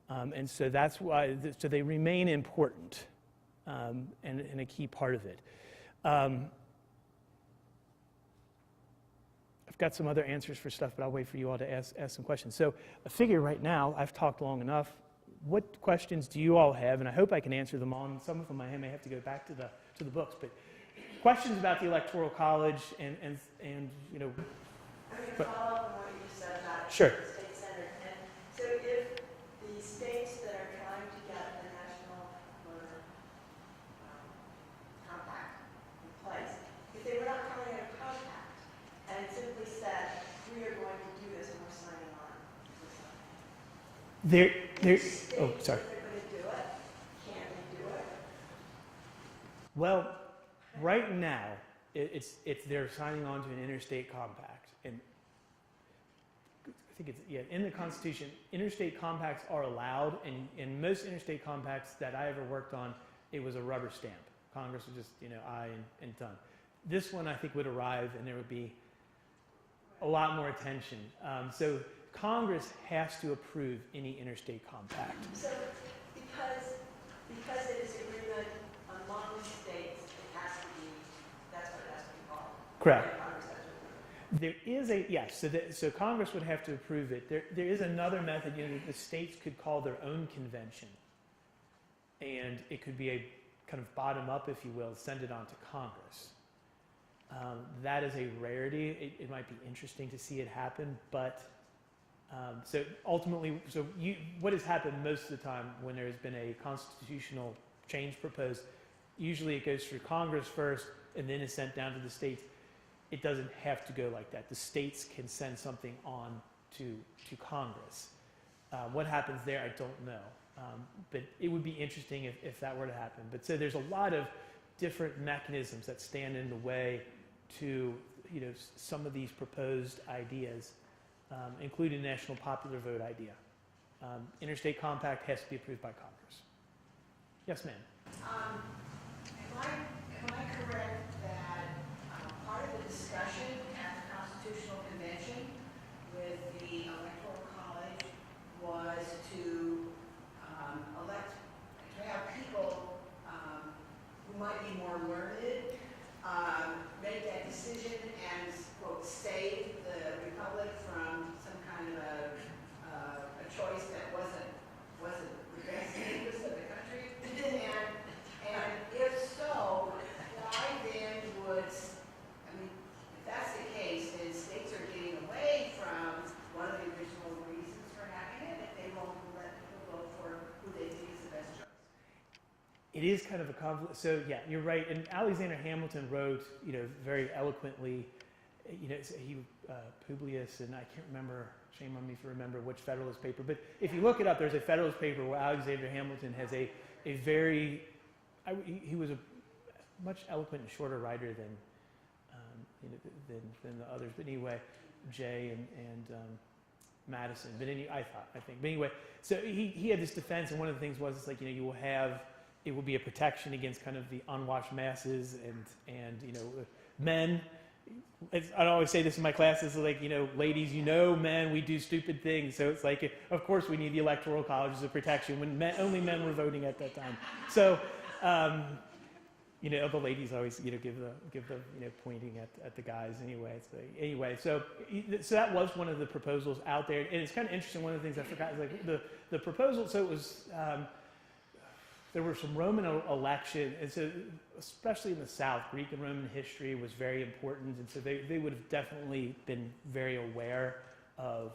And so that's why so they remain important and a key part of it. I've got some other answers for stuff, but I'll wait for you all to ask some questions. So I figure right now I've talked long enough. What questions do you all have? And I hope I can answer them all. And some of them I may have to go back to the books. But questions about the Electoral College and I'm going to follow up on what you just said about Sure. state-centered. And so if the states that are trying to get the national voter compact in place, if they were not calling it a compact and simply said, we are going to do this and we're signing on to something. Oh, sorry. If they're going to do it, can they do it? Well, right now, they're signing on to an interstate compact. And I think in the Constitution, interstate compacts are allowed, and in most interstate compacts that I ever worked on, it was a rubber stamp. Congress would just, aye and done. This one, I think, would arrive, and there would be a lot more attention. So Congress has to approve any interstate compact. So because it is agreement among states Correct. Congress has to approve. There is a, yes, so Congress would have to approve it. There is another method, the states could call their own convention. And it could be a kind of bottom up, if you will, send it on to Congress. That is a rarity. It might be interesting to see it happen, but so ultimately, what has happened most of the time when there's been a constitutional change proposed, usually it goes through Congress first and then is sent down to the states. It doesn't have to go like that. The states can send something on to Congress. What happens there, I don't know. But it would be interesting if that were to happen. But so there's a lot of different mechanisms that stand in the way to some of these proposed ideas, including the national popular vote idea. Interstate compact has to be approved by Congress. Yes, ma'am. Am I correct that part of the discussion at the Constitutional Convention with the Electoral College was to have people who might be more learned make that decision and, quote, save the Republic from some kind of a choice that wasn't the best interest of the country? And if so, why then would, I mean, if that's the case, then states are getting away from one of the original reasons for having it if they won't let people vote for who they think is the best choice. It is kind of a conflict. So yeah, you're right. And Alexander Hamilton wrote, very eloquently, Publius, and I can't remember, shame on me for remember which Federalist paper, but if you look it up, there's a Federalist paper where Alexander Hamilton has a very, he was a much eloquent and shorter writer than the others. But anyway, Jay and Madison. But I think. But anyway, so he had this defense, and one of the things was it's like you will have. It will be a protection against kind of the unwashed masses and men. I always say this in my classes, like, ladies, men, we do stupid things. So it's like, of course we need the Electoral College as a protection when only men were voting at that time. So, the ladies always, give the pointing at the guys anyway. So that was one of the proposals out there. And it's kind of interesting. One of the things I forgot is like the proposal, so it was, there were some Roman election, and so especially in the South, Greek and Roman history was very important, and so they would have definitely been very aware of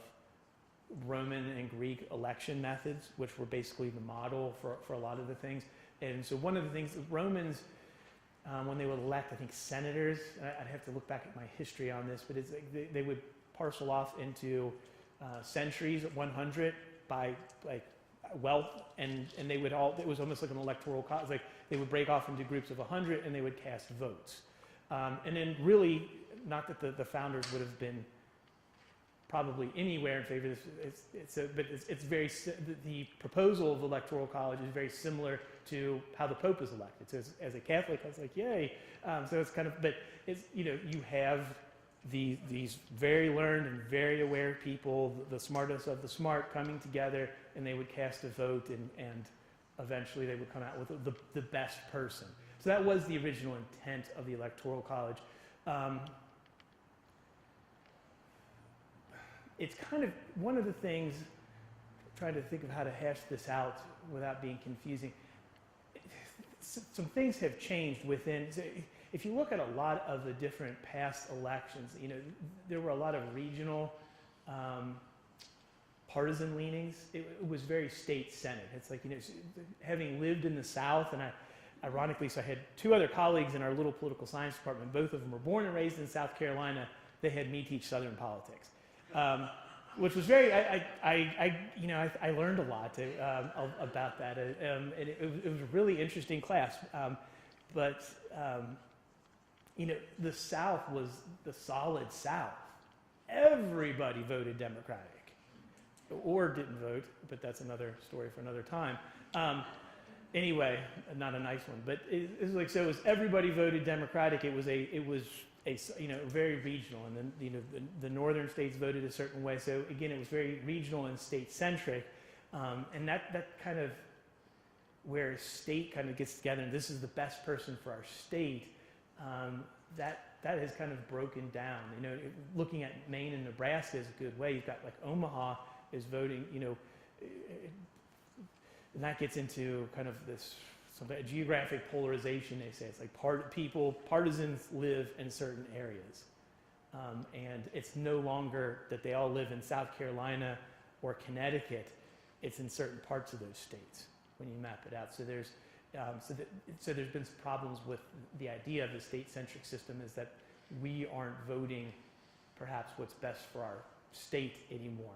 Roman and Greek election methods, which were basically the model for a lot of the things. And so one of the things, the Romans, when they would elect, I think, senators, I'd have to look back at my history on this, but it's like they would parcel off into centuries at 100 by like wealth, and they would all, it was almost like an electoral college, like they would break off into groups of 100 and they would cast votes. And then really, not that the founders would have been probably anywhere in favor of this, but it's very, the proposal of the Electoral College is very similar to how the Pope is elected. So as a Catholic, I was like, yay. So it's kind of, but it's, you have these very learned and very aware people, the smartest of the smart, coming together, and they would cast a vote, and eventually they would come out with the best person. So that was the original intent of the Electoral College. It's kind of one of the things, trying to think of how to hash this out without being confusing. Some things have changed within. So if you look at a lot of the different past elections, there were a lot of regional partisan leanings. It was very state-centered. It's like, having lived in the South, and ironically, so I had two other colleagues in our little political science department. Both of them were born and raised in South Carolina. They had me teach Southern politics. Which was very, I learned a lot about that. And it was a really interesting class. But the South was the solid South. Everybody voted Democratic. Or didn't vote, but that's another story for another time. Anyway, not a nice one. But it was like, so it was everybody voted Democratic. It was very regional, and then the northern states voted a certain way. So again, it was very regional and state-centric, and that kind of where a state kind of gets together, and this is the best person for our state. That that has kind of broken down. You know, looking at Maine and Nebraska is a good way. You've got like Omaha is voting, you know, and that gets into kind of this geographic polarization, they say. It's like partisans live in certain areas. And it's no longer that they all live in South Carolina or Connecticut. It's in certain parts of those states when you map it out. So there's been some problems with the idea of the state-centric system, is that we aren't voting perhaps what's best for our state anymore.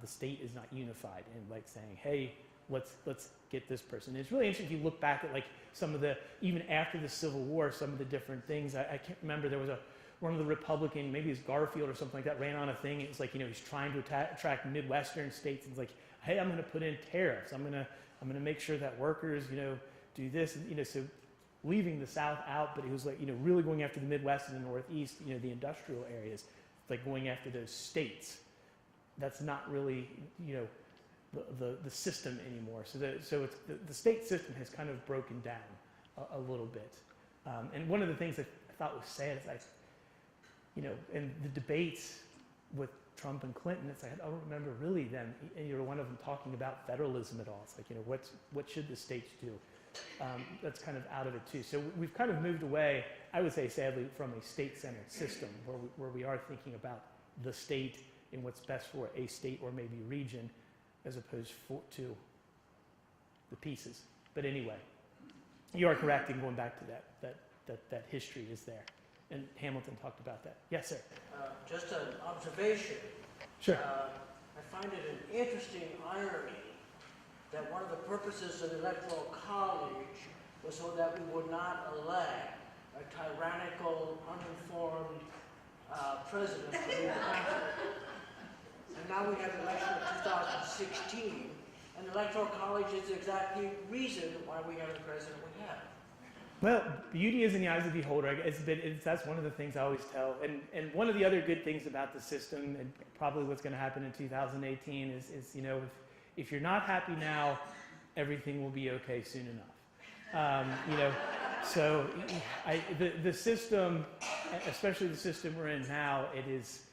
The state is not unified in like saying, hey, let's get this person. And it's really interesting if you look back at like some of the, even after the Civil War, some of the different things. I can't remember, there was one of the Republican, maybe it was Garfield or something like that, ran on a thing. It was like, you know, he's trying to attract Midwestern states. And it's like, hey, I'm going to put in tariffs. I'm going to make sure that workers, you know, do this. And, you know, so leaving the South out, but he was like, you know, really going after the Midwest and the Northeast, you know, the industrial areas, like going after those states. That's not really, you know, the system anymore. So it's the state system has kind of broken down a little bit. And one of the things that I thought was sad is you know, in the debates with Trump and Clinton, it's like, I don't remember really them, either one of them talking about federalism at all. It's like, you know, what should the states do? That's kind of out of it too. So we've kind of moved away, I would say sadly, from a state-centered system where we are thinking about the state and what's best for a state or maybe region, as opposed to the pieces. But anyway, you are correct in going back to that history is there. And Hamilton talked about that. Yes, sir. Just an observation. Sure. I find it an interesting irony that one of the purposes of the Electoral College was so that we would not elect a tyrannical, uninformed president to lead the country. And now we have an election of 2016, and the Electoral College is the exact reason why we have the president we have. Well, beauty is in the eyes of the beholder. That's one of the things I always tell. And one of the other good things about the system, and probably what's going to happen in 2018, is you know, if you're not happy now, everything will be okay soon enough. You know, so the system, especially the system we're in now, it is,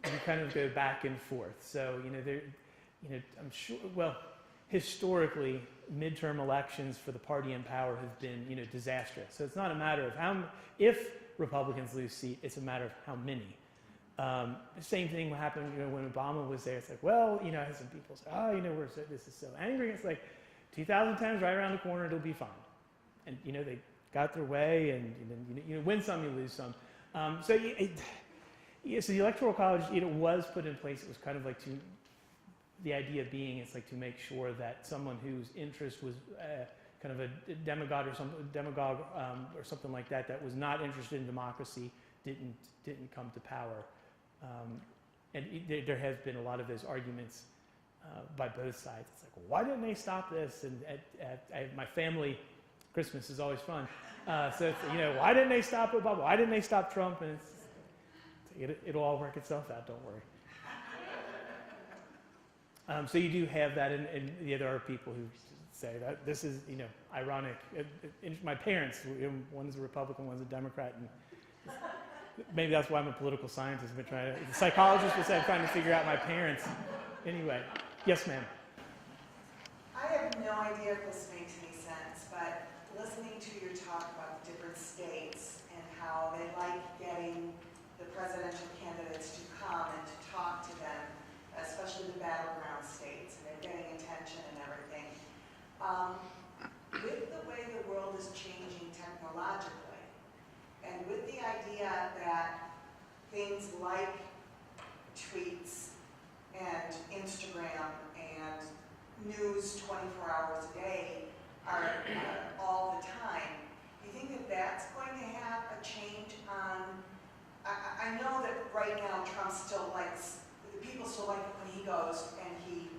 you kind of go back and forth. So you know, I'm sure. Well, historically, midterm elections for the party in power have been, you know, disastrous. So it's not a matter of if Republicans lose seat, it's a matter of how many. The same thing happened, you know, when Obama was there. It's like, well, you know, I had some people say, oh, you know, this is so angry. It's like 2010 is right around the corner. It'll be fine. And you know, they got their way, and you know, win some, you lose some. So the Electoral College, you know, was put in place. It was kind of like the idea being, it's like to make sure that someone whose interest was kind of a demagogue or something like that, that was not interested in democracy, didn't come to power. And there has been a lot of those arguments by both sides. It's like, well, why didn't they stop this? And my family, Christmas is always fun. So it's, you know, why didn't they stop Obama? Why didn't they stop Trump? And it'll all work itself out. Don't worry. So you do have that, and there are people who say that this is, you know, ironic. My parents, one's a Republican, one's a Democrat, and maybe that's why I'm a political scientist. The psychologist would say I'm trying to figure out my parents. Anyway, yes, ma'am. I have no idea if this makes any sense, but listening to your talk about the different states and how they like getting the presidential candidates to come and to talk to them, especially the battleground states, and they're getting attention and everything. With the way the world is changing technologically, and with the idea that things like tweets and Instagram and news 24 hours a day are all the time, do you think that that's going to have a change on, I know that right now Trump still likes, people still like it when he goes and he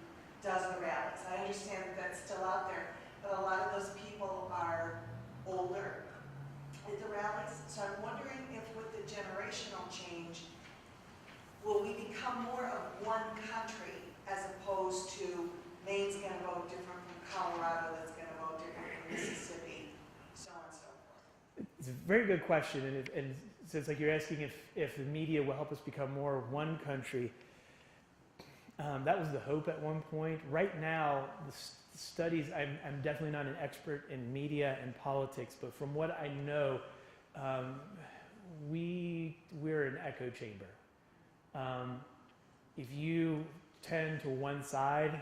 does the rallies. I understand that that's still out there, but a lot of those people are older at the rallies. So I'm wondering if with the generational change, will we become more of one country as opposed to Maine's going to vote different from Colorado, that's going to vote different from Mississippi, so on and so forth? It's a very good question, and so it's like you're asking if the media will help us become more one country. That was the hope at one point. Right now, the studies, I'm definitely not an expert in media and politics, but from what I know, we're an echo chamber. If you tend to one side,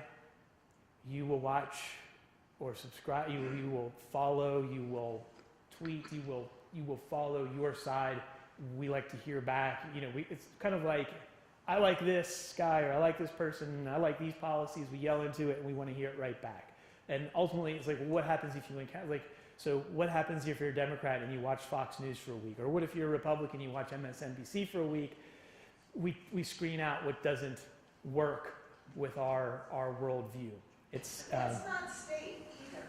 you will watch or subscribe, you will follow, you will tweet, you will follow your side. We like to hear back. It's kind of like, I like this guy, or I like this person, I like these policies. We yell into it and we want to hear it right back. And ultimately, it's like, well, what happens if you encounter, so what happens if you're a Democrat and you watch Fox News for a week? Or what if you're a Republican and you watch MSNBC for a week? We screen out what doesn't work with our worldview. It's That's not state either.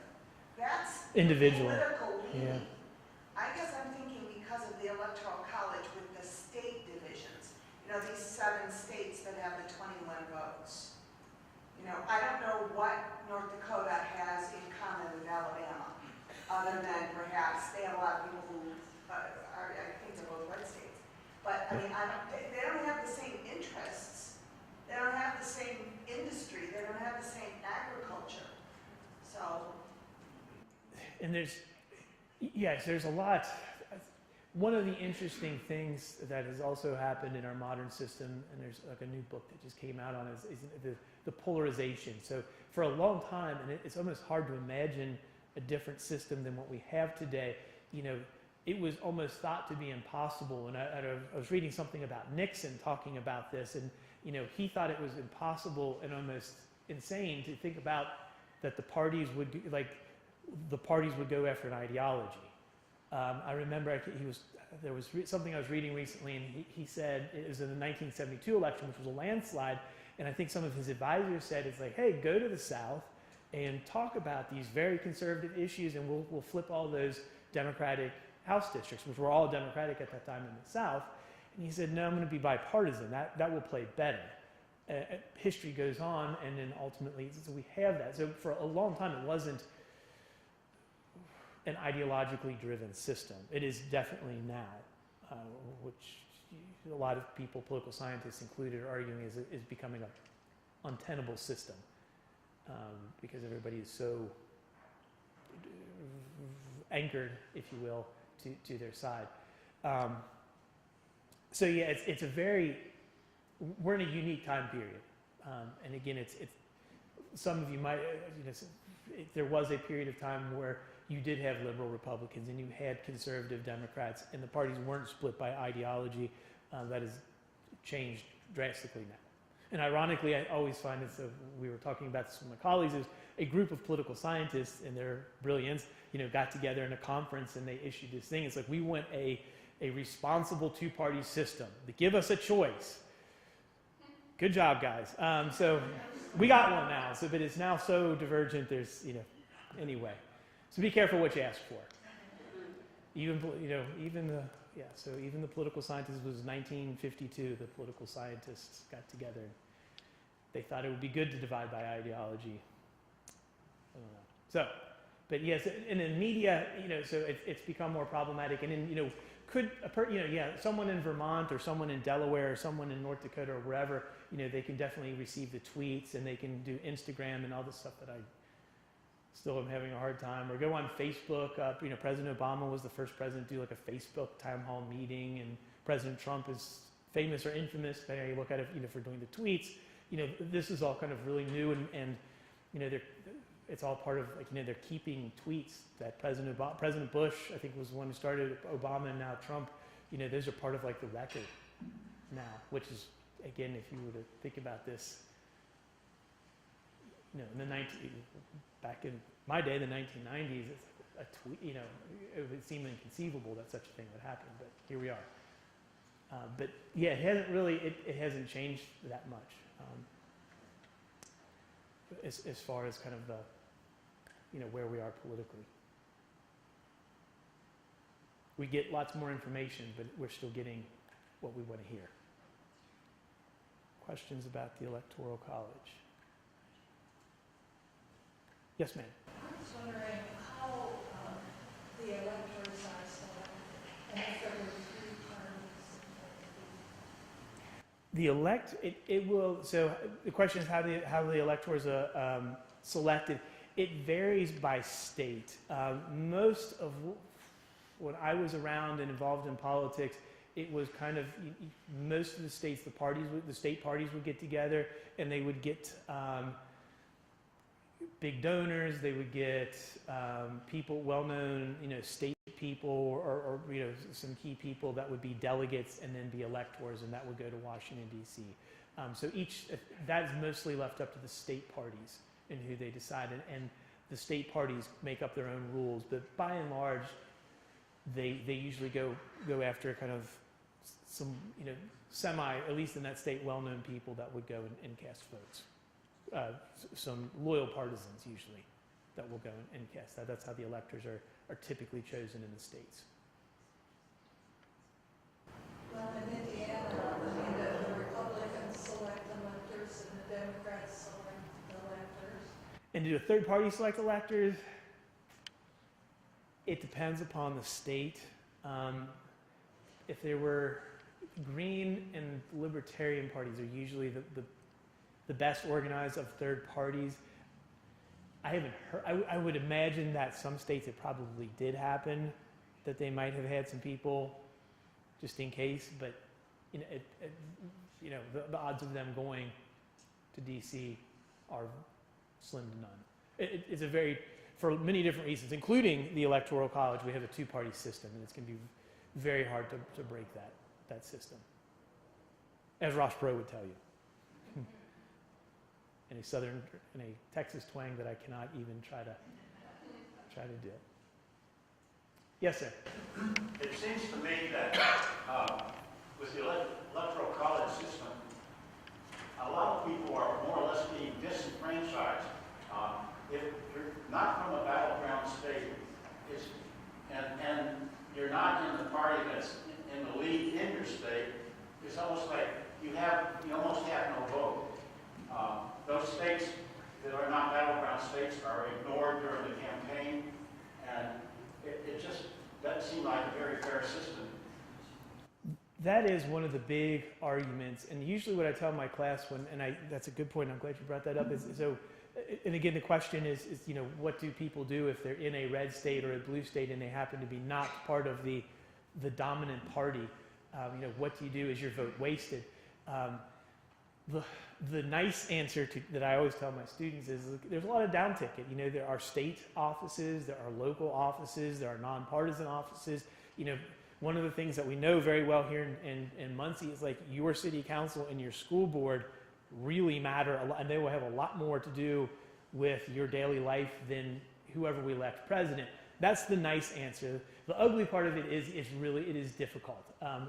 That's individual. political leaning. Yeah. I guess I'm thinking because of the Electoral College with the state divisions. These 7 states that have the 21 votes. I don't know what North Dakota has in common with Alabama, other than perhaps they have a lot of people who I think they're both red states. But I mean, they don't have the same interests. They don't have the same industry. They don't have the same agriculture. So. And there's a lot. One of the interesting things that has also happened in our modern system, and there's like a new book that just came out on it, is the polarization. So for a long time, and it's almost hard to imagine a different system than what we have today, it was almost thought to be impossible. And I was reading something about Nixon talking about this, and he thought it was impossible and almost insane to think about that the parties would go after an ideology. I remember there was something I was reading recently, and he said it was in the 1972 election, which was a landslide, and I think some of his advisors said, it's like, hey, go to the South and talk about these very conservative issues, and we'll flip all those Democratic House districts, which were all Democratic at that time in the South. And he said, no, I'm going to be bipartisan. That will play better. History goes on, and then ultimately, so we have that. So for a long time, it wasn't an ideologically driven system. It is definitely now, which a lot of people, political scientists included, are arguing is becoming an untenable system because everybody is so anchored, if you will, to their side. So yeah, we're in a unique time period, and again, it's some of you might, there was a period of time where you did have liberal Republicans and you had conservative Democrats, and the parties weren't split by ideology. That has changed drastically now. And ironically, I always find this, we were talking about this with my colleagues, is a group of political scientists in their brilliance, got together in a conference and they issued this thing. It's like, we want a responsible two-party system. They give us a choice. Good job, guys. So we got one now, but it's now so divergent, there's, anyway. So be careful what you ask for. Even the political scientists, it was 1952, the political scientists got together. They thought it would be good to divide by ideology. I don't know. So, but yes, and in media, so it's become more problematic. And then, someone in Vermont or someone in Delaware or someone in North Dakota or wherever, they can definitely receive the tweets and they can do Instagram and all this stuff that I still am having a hard time. Or go on Facebook. President Obama was the first president to do like a Facebook town hall meeting, and President Trump is famous or infamous, depending on how you look at it, for doing the tweets. This is all kind of really new, and it's all part of they're keeping tweets that President Bush, I think, was the one who started Obama, and now Trump. Those are part of the record now, which is, again, if you were to think about this, back in my day, the 1990s, a tweet, it would seem inconceivable that such a thing would happen, but here we are. But yeah, it hasn't changed that much as far as kind of the, where we are politically. We get lots more information, but we're still getting what we want to hear. Questions about the Electoral College? Yes, ma'am. I was wondering how the electors are selected, and if there were 3 parties It will, so the question is how the electors are selected. It varies by state. Most of when I was around and involved in politics, it was kind of, most of the states, the state parties would get together and they would get big donors, they would get people, well-known, state people or some key people that would be delegates and then be electors, and that would go to Washington, D.C. So that's mostly left up to the state parties and who they decide, and the state parties make up their own rules, but by and large, they usually go after kind of some, at least in that state, well-known people that would go and cast votes. Some loyal partisans usually that will go and cast that. That's how the electors are typically chosen in the states. Well, in Indiana, the Republicans select electors and the Democrats select electors. And do a third party select electors? It depends upon the state. If there were Green and Libertarian parties are usually the best organized of third parties. I haven't heard, I would imagine that some states it probably did happen, that they might have had some people just in case, but the odds of them going to DC are slim to none. It's a very, for many different reasons, including the Electoral College, we have a two-party system, and it's going to be very hard to break that system, as Ross Perot would tell you. In a Texas twang that I cannot even try to do. Yes, sir. It seems to me that with the Electoral College system, a lot of people are more or less being disenfranchised. If you're not from a battleground state, and you're not in the party that's in the lead in your state, it's almost like you almost have no vote. Those states that are not battleground states are ignored during the campaign, and it just doesn't seem like a very fair system. That is one of the big arguments, and usually what I tell my class that's a good point, I'm glad you brought that up, and again, the question is, what do people do if they're in a red state or a blue state and they happen to be not part of the dominant party? What do you do? Is your vote wasted? The nice answer that I always tell my students is there's a lot of down ticket. There are state offices, there are local offices, there are nonpartisan offices. One of the things that we know very well here in Muncie is like your city council and your school board really matter a lot, and they will have a lot more to do with your daily life than whoever we elect president. That's the nice answer. The ugly part of it is it is difficult.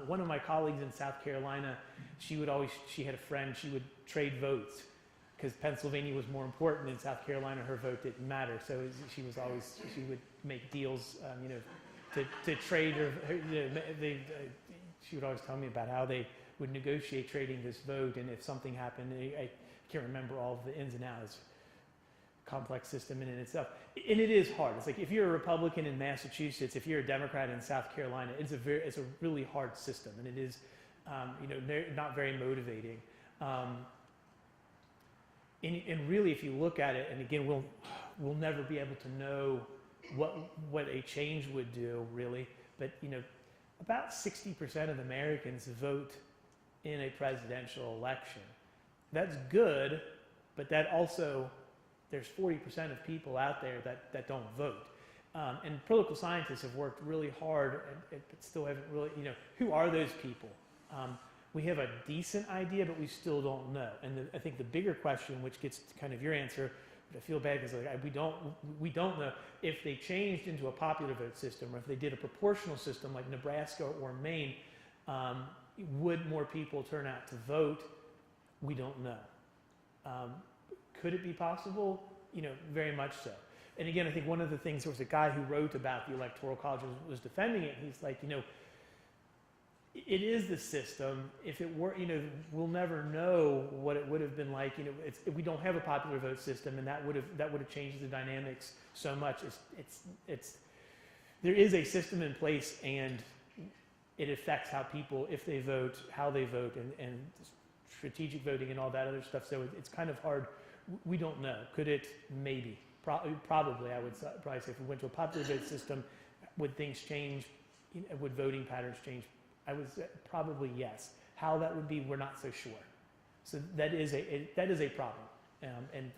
One of my colleagues in South Carolina, she had a friend, she would trade votes because Pennsylvania was more important than South Carolina. Her vote didn't matter. So she would make deals, to trade she would always tell me about how they would negotiate trading this vote. And if something happened, I can't remember all of the ins and outs. Complex system in itself, and it is hard. It's like if you're a Republican in Massachusetts, if you're a Democrat in South Carolina, it's a really hard system, and it is, not very motivating. And really, if you look at it, and again, we'll never be able to know what a change would do, really. But about 60% of Americans vote in a presidential election. That's good, but that also there's 40% of people out there that don't vote. And political scientists have worked really hard, but still haven't really, who are those people? We have a decent idea, but we still don't know. And I think the bigger question, which gets to kind of your answer, but I feel bad because we don't know if they changed into a popular vote system, or if they did a proportional system like Nebraska or Maine, would more people turn out to vote? We don't know. Could it be possible? Very much so. And again, I think one of the things, there was a guy who wrote about the Electoral College was defending it. He's like, it is the system. If it were, we'll never know what it would have been like. We don't have a popular vote system, and that would have changed the dynamics so much. There is a system in place, and it affects how people, if they vote, how they vote, and strategic voting and all that other stuff. So it's kind of hard. We don't know. Could it? Maybe. Probably, I would probably say if we went to a popular vote system, would things change? Would voting patterns change? I would say probably yes. How that would be, we're not so sure. So that is a problem. And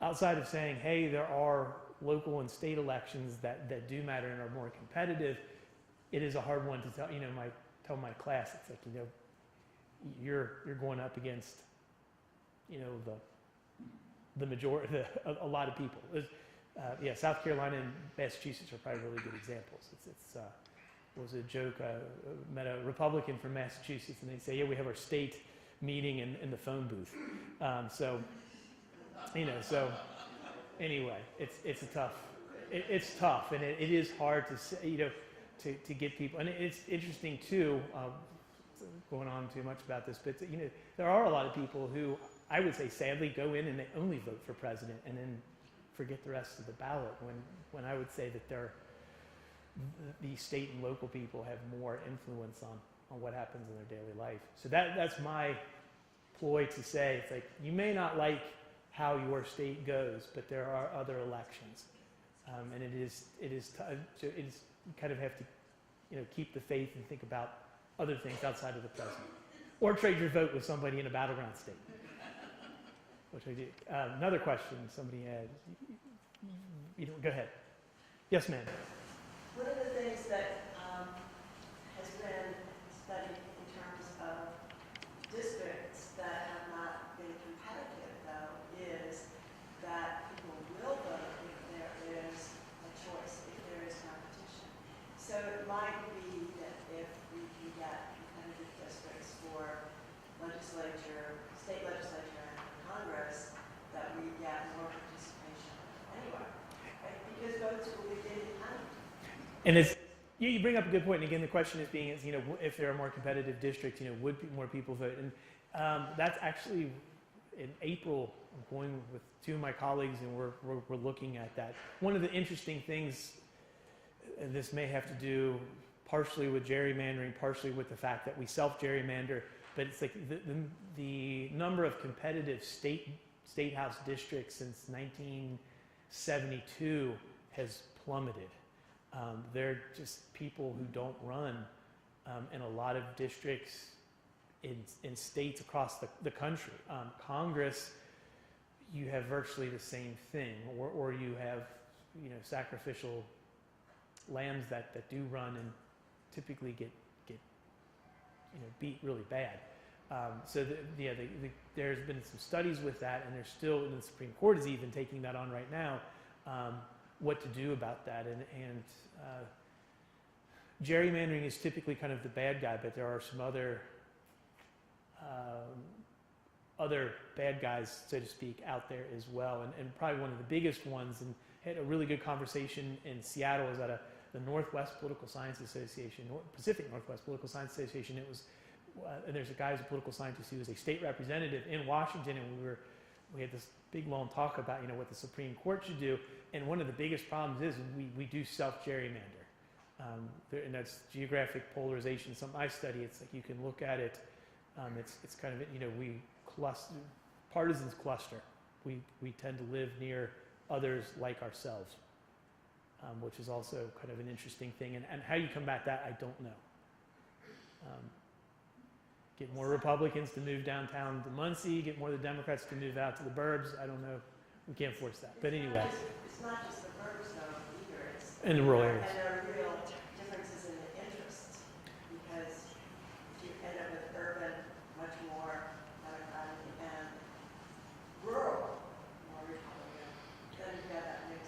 outside of saying, hey, there are local and state elections that do matter and are more competitive, it is a hard one to tell. Tell my class, it's like, you're going up against, the majority, a lot of people. South Carolina and Massachusetts are probably really good examples. It was a joke. Met a Republican from Massachusetts, and they say, we have our state meeting in the phone booth. So anyway, it's tough. It's tough, and it is hard to say, to get people. And it's interesting too. Going on too much about this, but there are a lot of people who I would say sadly go in and they only vote for president and then forget the rest of the ballot. When I would say that the state and local people have more influence on what happens in their daily life. So that's my ploy to say, it's like, you may not like how your state goes, but there are other elections, and it is you kind of have to keep the faith and think about other things outside of the president, or trade your vote with somebody in a battleground state, which I do. Another question somebody had. Go ahead. Yes, ma'am. One of the things that has been studied in terms of districts that have not been competitive, though, is that people will vote if there is a choice, if there is competition. So it might be that if we can get competitive districts for legislature, state legislature and Congress, that we get more participation anyway. Right? Because votes will be getting counted. And you bring up a good point. And again, the question is if there are more competitive districts, would more people vote? And that's actually in April. I'm going with two of my colleagues, and we're looking at that. One of the interesting things, and this may have to do partially with gerrymandering, partially with the fact that we self-gerrymander, but it's like the number of competitive state house districts since 1972 has plummeted. They're just people who don't run in a lot of districts in states across the country. Congress, you have virtually the same thing, or you have sacrificial lambs that do run and typically get beat really bad. There's been some studies with that, and there's still, and the Supreme Court is even taking that on right now, what to do about that. And gerrymandering is typically kind of the bad guy, but there are some other bad guys, so to speak, out there as well. And probably one of the biggest ones, and had a really good conversation in Seattle, is at the Northwest Political Science Association, Pacific Northwest Political Science Association. It was, and there's a guy who's a political scientist who was a state representative in Washington, and we had this big long talk about what the Supreme Court should do. And one of the biggest problems is we do self-gerrymander, and that's geographic polarization. Something I study. It's like you can look at it. It's kind of we cluster, partisans cluster. We tend to live near others like ourselves, which is also kind of an interesting thing. And how you combat that, I don't know. Get more Republicans to move downtown to Muncie, get more of the Democrats to move out to the burbs. I don't know. We can't force that. But anyway. It's not just the burbs, though, either. It's in the rural areas. And there are real differences in the interests, because if you end up with urban, much more Democratic, and rural, more Republican, then you have that mix.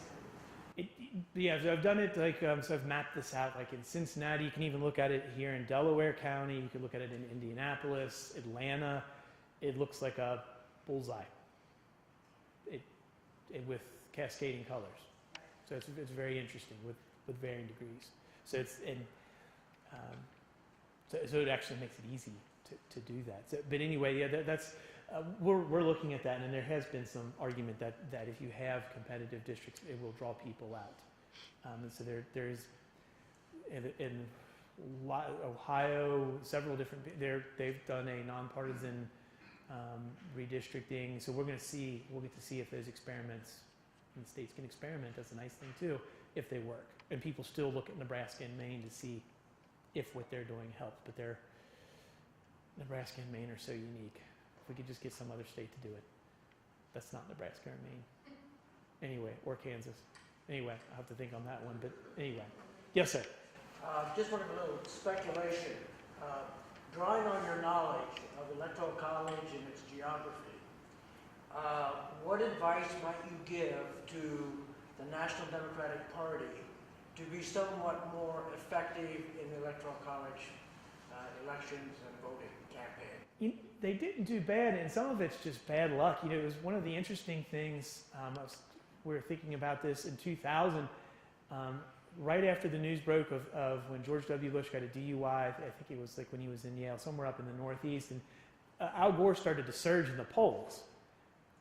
So I've done it so I've mapped this out like in Cincinnati. You can even look at it here in Delaware County. You can look at it in Indianapolis, Atlanta. It looks like a bullseye. With cascading colors. So it's very interesting with varying degrees. So so it actually makes it easy to do that. So, but anyway, that's we're looking at that, and there has been some argument that if you have competitive districts, it will draw people out. And so there's and Ohio, several different, they've done a nonpartisan redistricting. So we'll get to see if those experiments, and states can experiment. That's a nice thing too, if they work. And people still look at Nebraska and Maine to see if what they're doing helps. But Nebraska and Maine are so unique. If we could just get some other state to do it. That's not Nebraska or Maine. Anyway, or Kansas. Anyway, I'll have to think on that one. But anyway. Yes, sir. Just want a little speculation. Drawing on your knowledge of Electoral College and its geography, what advice might you give to the National Democratic Party to be somewhat more effective in the Electoral College elections and voting campaign? They didn't do bad, and some of it's just bad luck. It was one of the interesting things. We were thinking about this in 2000, right after the news broke of when George W. Bush got a DUI. I think it was like when he was in Yale, somewhere up in the Northeast, and Al Gore started to surge in the polls.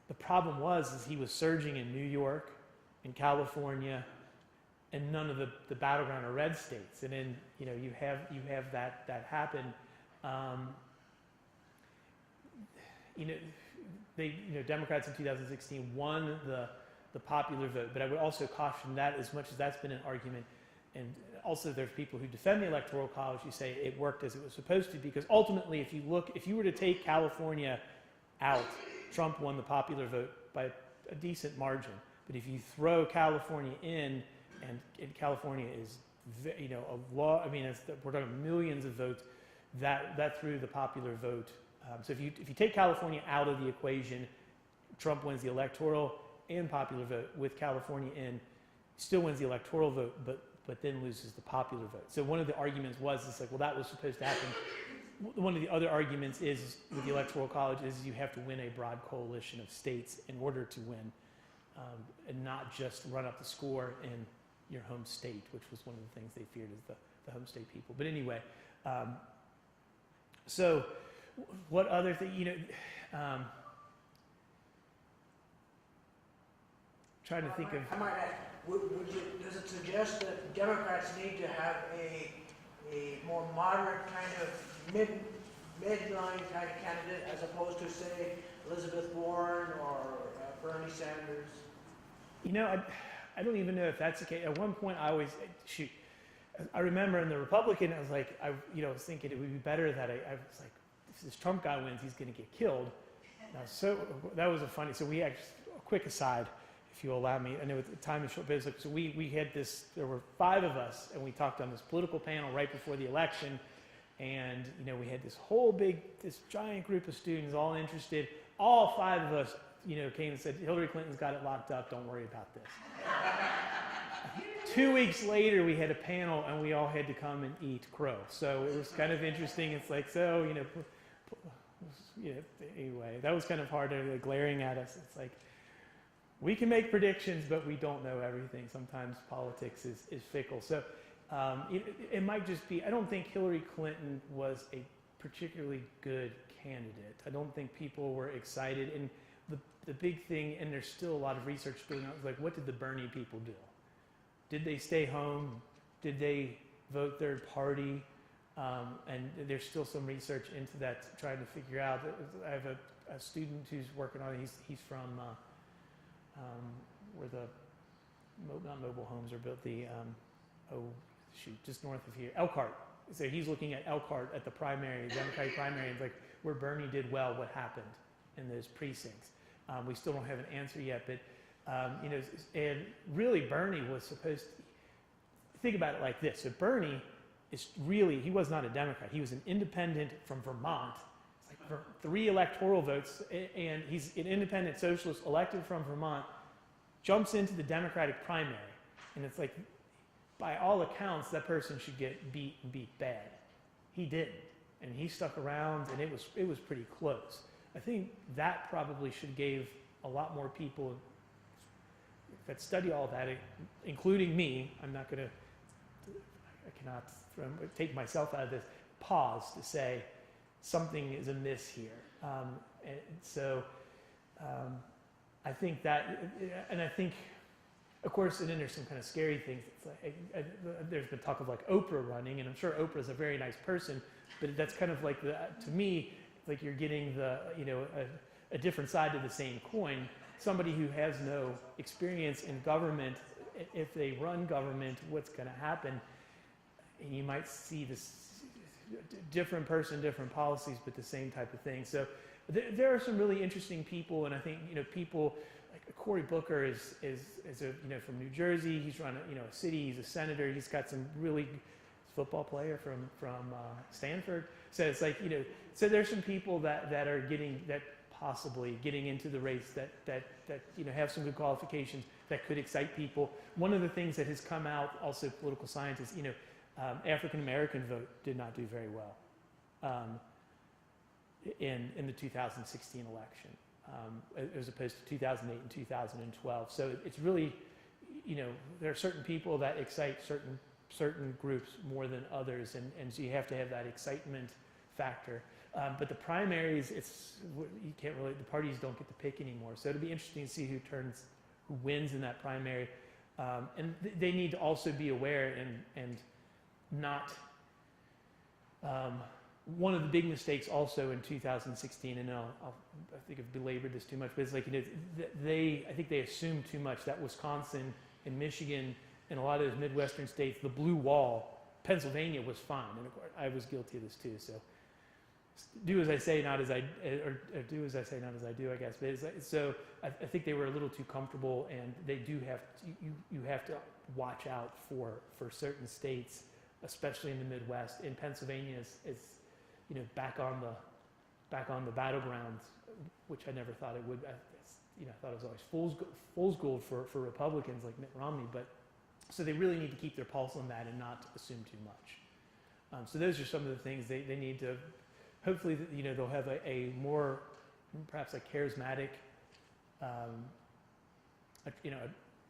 The problem is he was surging in New York, in California, and none of the battleground or red states. And then you have that happen. Democrats in 2016 won the popular vote, but I would also caution that, as much as that's been an argument, and also there's people who defend the Electoral College who say it worked as it was supposed to, because ultimately, if you were to take California out, Trump won the popular vote by a decent margin. But if you throw California in, and California is, a law. I mean, we're talking millions of votes. That threw the popular vote. So if you take California out of the equation, Trump wins the electoral and popular vote. With California in, still wins the electoral vote, but then loses the popular vote. So one of the arguments was, it's like, well, that was supposed to happen. One of the other arguments is with the Electoral College is you have to win a broad coalition of states in order to win, and not just run up the score in your home state, which was one of the things they feared as the home state people. But anyway, so what other thing, trying to think of. I might ask, does it suggest that Democrats need to have a more moderate kind of midline kind of candidate, as opposed to, say, Elizabeth Warren or Bernie Sanders? I don't even know if that's the case. At one point, I remember in the Republican, I was like, I was thinking it would be better that I was like, if this Trump guy wins, he's going to get killed. So that was so we actually, a quick aside, if you allow me, I know the time is short, but so we had this, there were 5 of us, and we talked on this political panel right before the election, and we had this giant group of students all interested. All 5 of us, came and said, Hillary Clinton's got it locked up, don't worry about this. 2 weeks later, we had a panel, and we all had to come and eat crow. So it was kind of interesting. It's like, anyway, that was kind of hard, glaring at us. It's like, we can make predictions, but we don't know everything. Sometimes politics is fickle. So it might just be, I don't think Hillary Clinton was a particularly good candidate. I don't think people were excited. And the big thing, and there's still a lot of research going on, is like, what did the Bernie people do? Did they stay home? Did they vote third party? And there's still some research into that, trying to figure out. I have a student who's working on it. He's from where not mobile homes are built, just north of here, Elkhart. So he's looking at Elkhart at the primary, Democratic primary, and like where Bernie did well, what happened in those precincts. We still don't have an answer yet, but and really Bernie was supposed to, think about it like this. So Bernie he was not a Democrat. He was an independent from Vermont. It's like for 3 electoral votes, and he's an independent socialist elected from Vermont, jumps into the Democratic primary. And it's like, by all accounts, that person should get beat bad. He didn't. And he stuck around, and it was pretty close. I think that probably should give a lot more people that study all that, including me. I cannot take myself out of this, pause to say something is amiss here. And so I think that, and I think Of course, and then there's some kind of scary things. It's like, there's been talk of like Oprah running, and I'm sure Oprah's a very nice person, but that's kind of like to me, like you're getting a different side to the same coin. Somebody who has no experience in government, if they run government, what's going to happen? And you might see this different person, different policies, but the same type of thing. So there are some really interesting people, and I think people like Cory Booker is from New Jersey. He's run a city. He's a senator. He's got some really football player from Stanford. So it's like so there's some people that are possibly getting into the race that have some good qualifications that could excite people. One of the things that has come out, also political scientists, African American vote did not do very well in the 2016 election, as opposed to 2008 and 2012. So it's really, there are certain people that excite certain groups more than others, and so you have to have that excitement factor. But the primaries, you can't really, the parties don't get to pick anymore. So it'll be interesting to see who wins in that primary. And they need to also be aware and not, one of the big mistakes also in 2016, and I think I've belabored this too much, but it's like, I think they assumed too much that Wisconsin and Michigan and a lot of those Midwestern states, the blue wall, Pennsylvania was fine. And of course, I was guilty of this too, so do as I say, not as I, or do as I say, not as I do, I guess. But so I think they were a little too comfortable, and they do have to, you have to watch out for certain states, especially in the Midwest. In Pennsylvania is back on the battlegrounds, which I never thought it would. I thought it was always fool's gold for Republicans like Mitt Romney. But so they really need to keep their pulse on that and not assume too much. So those are some of the things they need to. Hopefully, they'll have a more, perhaps a charismatic,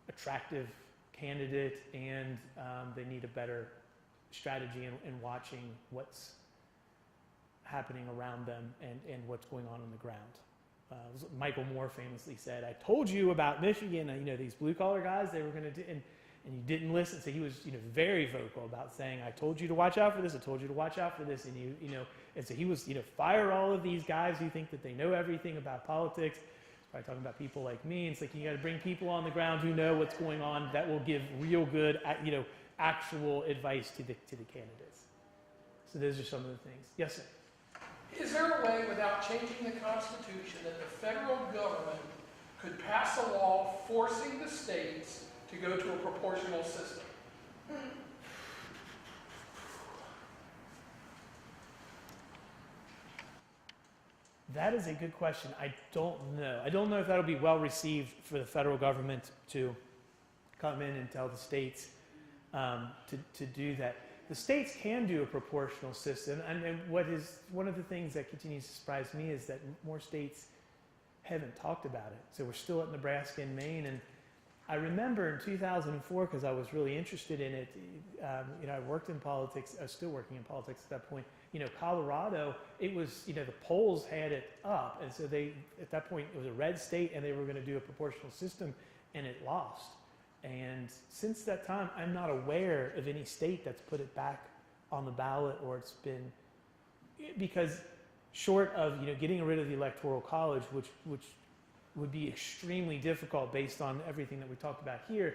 attractive candidate, and they need a better strategy in watching what's happening around them and what's going on the ground. Michael Moore famously said, "I told you about Michigan. These blue collar guys, they were going to do." And you didn't listen. So he was, very vocal about saying, "I told you to watch out for this. I told you to watch out for this." And and so he was, fire all of these guys who think that they know everything about politics. Probably talking about people like me. And it's like you got to bring people on the ground who know what's going on, that will give real good, actual advice to the candidates. So those are some of the things. Yes, sir. Is there a way, without changing the Constitution, that the federal government could pass a law forcing the states to go to a proportional system? That is a good question. I don't know. I don't know if that'll be well received for the federal government to come in and tell the states to do that. The states can do a proportional system, and what is one of the things that continues to surprise me is that more states haven't talked about it. So we're still at Nebraska and Maine, and I remember in 2004, because I was really interested in it, I worked in politics, I was still working in politics at that point. Colorado, it was, the polls had it up, and so at that point, it was a red state, and they were going to do a proportional system, and it lost. And since that time, I'm not aware of any state that's put it back on the ballot, or it's been, because short of, getting rid of the Electoral College, which would be extremely difficult based on everything that we talked about here,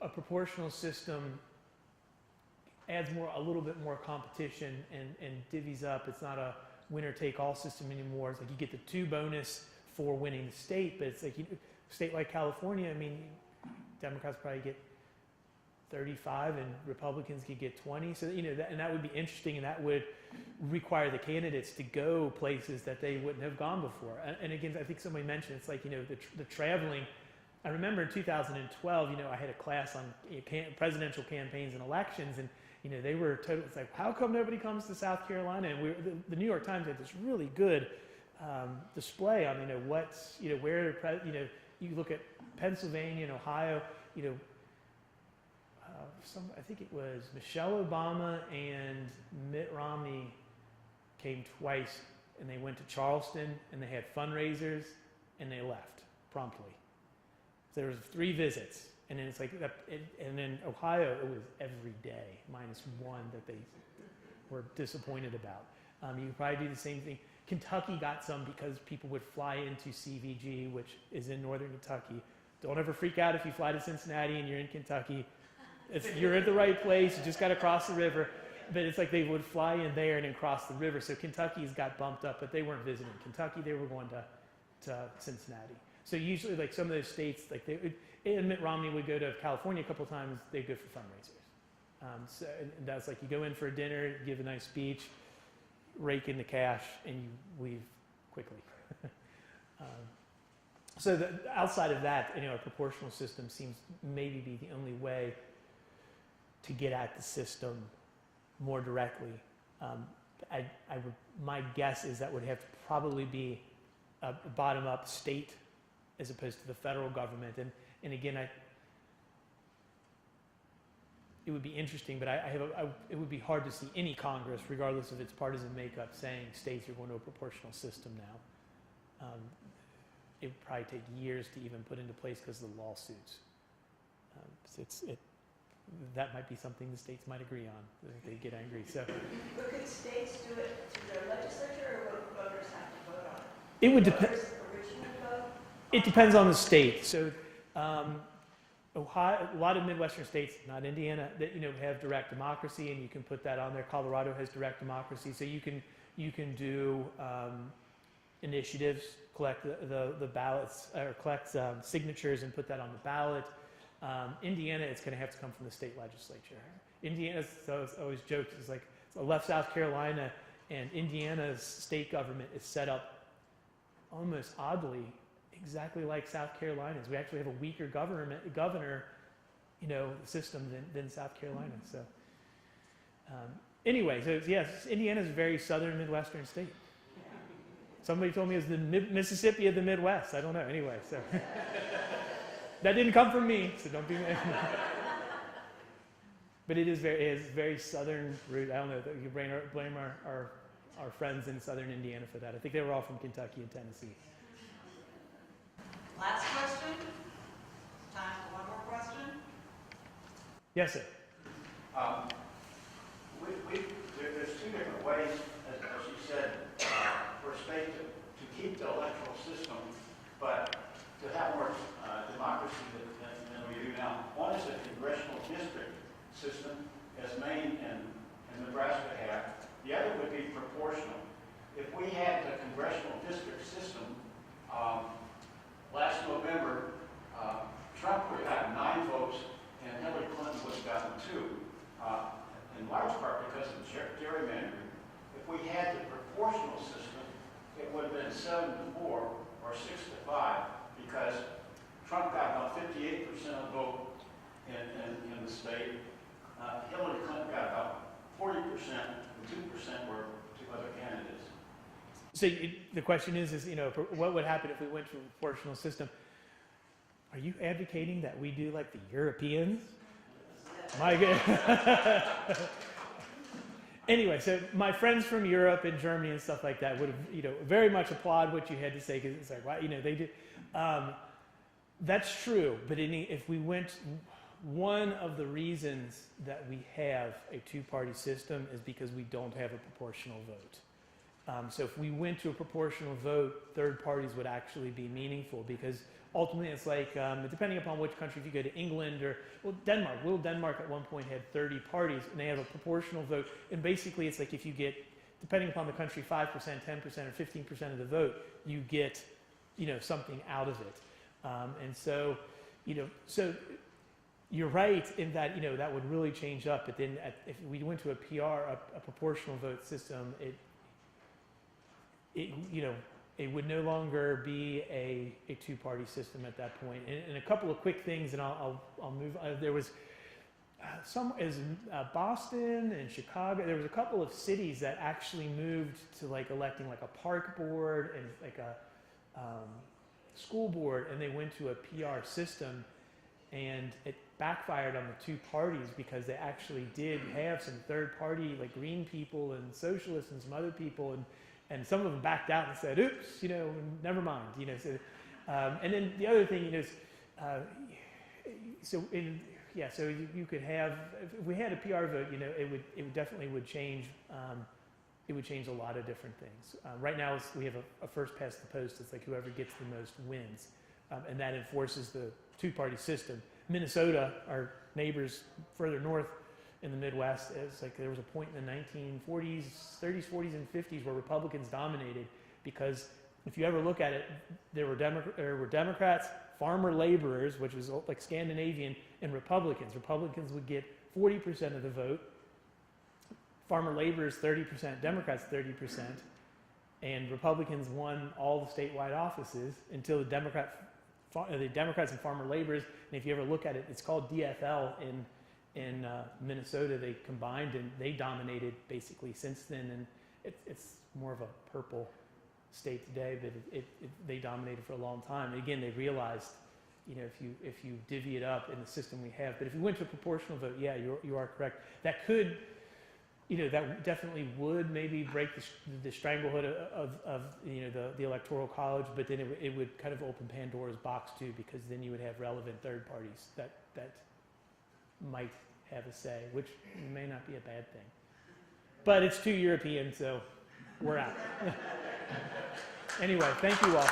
a proportional system adds a little bit more competition and divvies up. It's not a winner-take-all system anymore. It's like you get the 2 bonus for winning the state, but it's like a state like California, Democrats probably get 35 and Republicans could get 20. So, and that would be interesting, and that would require the candidates to go places that they wouldn't have gone before. And again, I think somebody mentioned, it's like, the traveling. I remember in 2012, I had a class on presidential campaigns and elections, and, they were totally, it's like, how come nobody comes to South Carolina? And the New York Times had this really good display on, what's, where, you look at Pennsylvania and Ohio, I think it was Michelle Obama and Mitt Romney came twice, and they went to Charleston, and they had fundraisers, and they left promptly. So there was 3 visits, And then it's like, and then Ohio, it was every day, -1 that they were disappointed about. You could probably do the same thing. Kentucky got some because people would fly into CVG, which is in northern Kentucky. Don't ever freak out if you fly to Cincinnati and you're in Kentucky. You're at the right place, you just got to cross the river. But it's like they would fly in there and then cross the river. So Kentucky's got bumped up, but they weren't visiting Kentucky, they were going to Cincinnati. So usually like some of those states, like and Mitt Romney would go to California a couple times, they'd go for fundraisers. So and that's like you go in for a dinner, give a nice speech, rake in the cash, and you leave quickly. So outside of that, a proportional system seems maybe be the only way to get at the system more directly. My guess is that would have to probably be a bottom-up state as opposed to the federal government. And again, it would be interesting, but it would be hard to see any Congress, regardless of its partisan makeup, saying states are going to a proportional system now. It would probably take years to even put into place because of the lawsuits. That might be something the states might agree on. They get angry. So, But could states do it to their legislature, or would voters have to vote on it? it would depend. Originally vote? It depends on the state. So, Ohio, a lot of Midwestern states, not Indiana, that have direct democracy, and you can put that on there. Colorado has direct democracy, so you can do initiatives, collect the ballots, or collect signatures and put that on the ballot. Indiana, it's going to have to come from the state legislature. Indiana, so I always joke, it's like I left South Carolina, and Indiana's state government is set up almost oddly exactly like South Carolina's. We actually have a weaker governor system than South Carolina. So anyway, so yes, Indiana's a very southern Midwestern state. Somebody told me it was the Mississippi of the Midwest. I don't know. Anyway, so that didn't come from me, so don't be mad. But it is very southern root. I don't know. You blame our friends in southern Indiana for that. I think they were all from Kentucky and Tennessee. Last question? Time for one more question? Yes, sir. There's two different ways, as you said, for a state to keep the electoral system, but to have more democracy than we do now. One is the congressional district system, as Maine and Nebraska have. The other would be proportional. If we had the congressional district system, last November, Trump would have gotten 9 votes, and Hillary Clinton would have gotten 2, in large part because of gerrymandering. If we had the proportional system, it would have been 7-4 or 6-5, because Trump got about 58% of the vote in the state. Hillary Clinton got about 40%, and 2% were to other candidates. So the question is, what would happen if we went to a proportional system? Are you advocating that we do like the Europeans? My God. Anyway, so my friends from Europe and Germany and stuff like that would have, very much applaud what you had to say, because it's like, wow, they do. That's true, but if we went, one of the reasons that we have a two-party system is because we don't have a proportional vote. So if we went to a proportional vote, third parties would actually be meaningful, because ultimately it's like, depending upon which country, if you go to England or, Denmark. Little Denmark at one point had 30 parties, and they have a proportional vote. And basically it's like if you get, depending upon the country, 5%, 10%, or 15% of the vote, you get, something out of it. And so, so you're right in that, that would really change up. But then if we went to a PR, a proportional vote system, it would no longer be a two-party system at that point. And a couple of quick things, and I'll move. There was Boston and Chicago. There was a couple of cities that actually moved to electing a park board and a school board, and they went to a PR system, and it backfired on the two parties because they actually did have some third-party Green people and socialists and some other people, and some of them backed out and said, oops, never mind. So, and then the other thing, so you could have, if we had a PR vote, it definitely would change. It would change a lot of different things. Right now, we have a first past the post. It's like whoever gets the most wins, and that enforces the two-party system. Minnesota, our neighbors further north in the Midwest, it's like there was a point in the 1940s, 30s, 40s, and 50s where Republicans dominated because if you ever look at it, there were Democrats, farmer laborers, which was like Scandinavian, and Republicans. Republicans would get 40% of the vote. Farmer laborers 30%, Democrats 30%, and Republicans won all the statewide offices until the Democrats and farmer laborers. And if you ever look at it, it's called DFL in Minnesota. They combined and they dominated basically since then. And it's more of a purple state today, but they dominated for a long time. And again, they realized, if you divvy it up in the system we have, but if you went to a proportional vote, yeah, you are correct. That could. That definitely would maybe break the stranglehold of the Electoral College, but then it would kind of open Pandora's box too, because then you would have relevant third parties that might have a say, which may not be a bad thing. But it's too European, so we're out. Anyway, thank you all.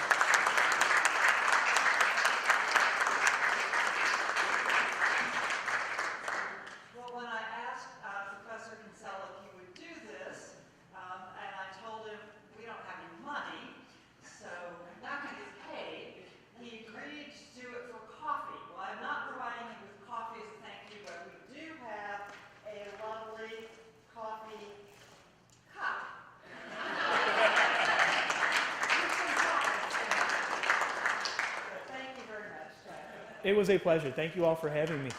It was a pleasure. Thank you all for having me.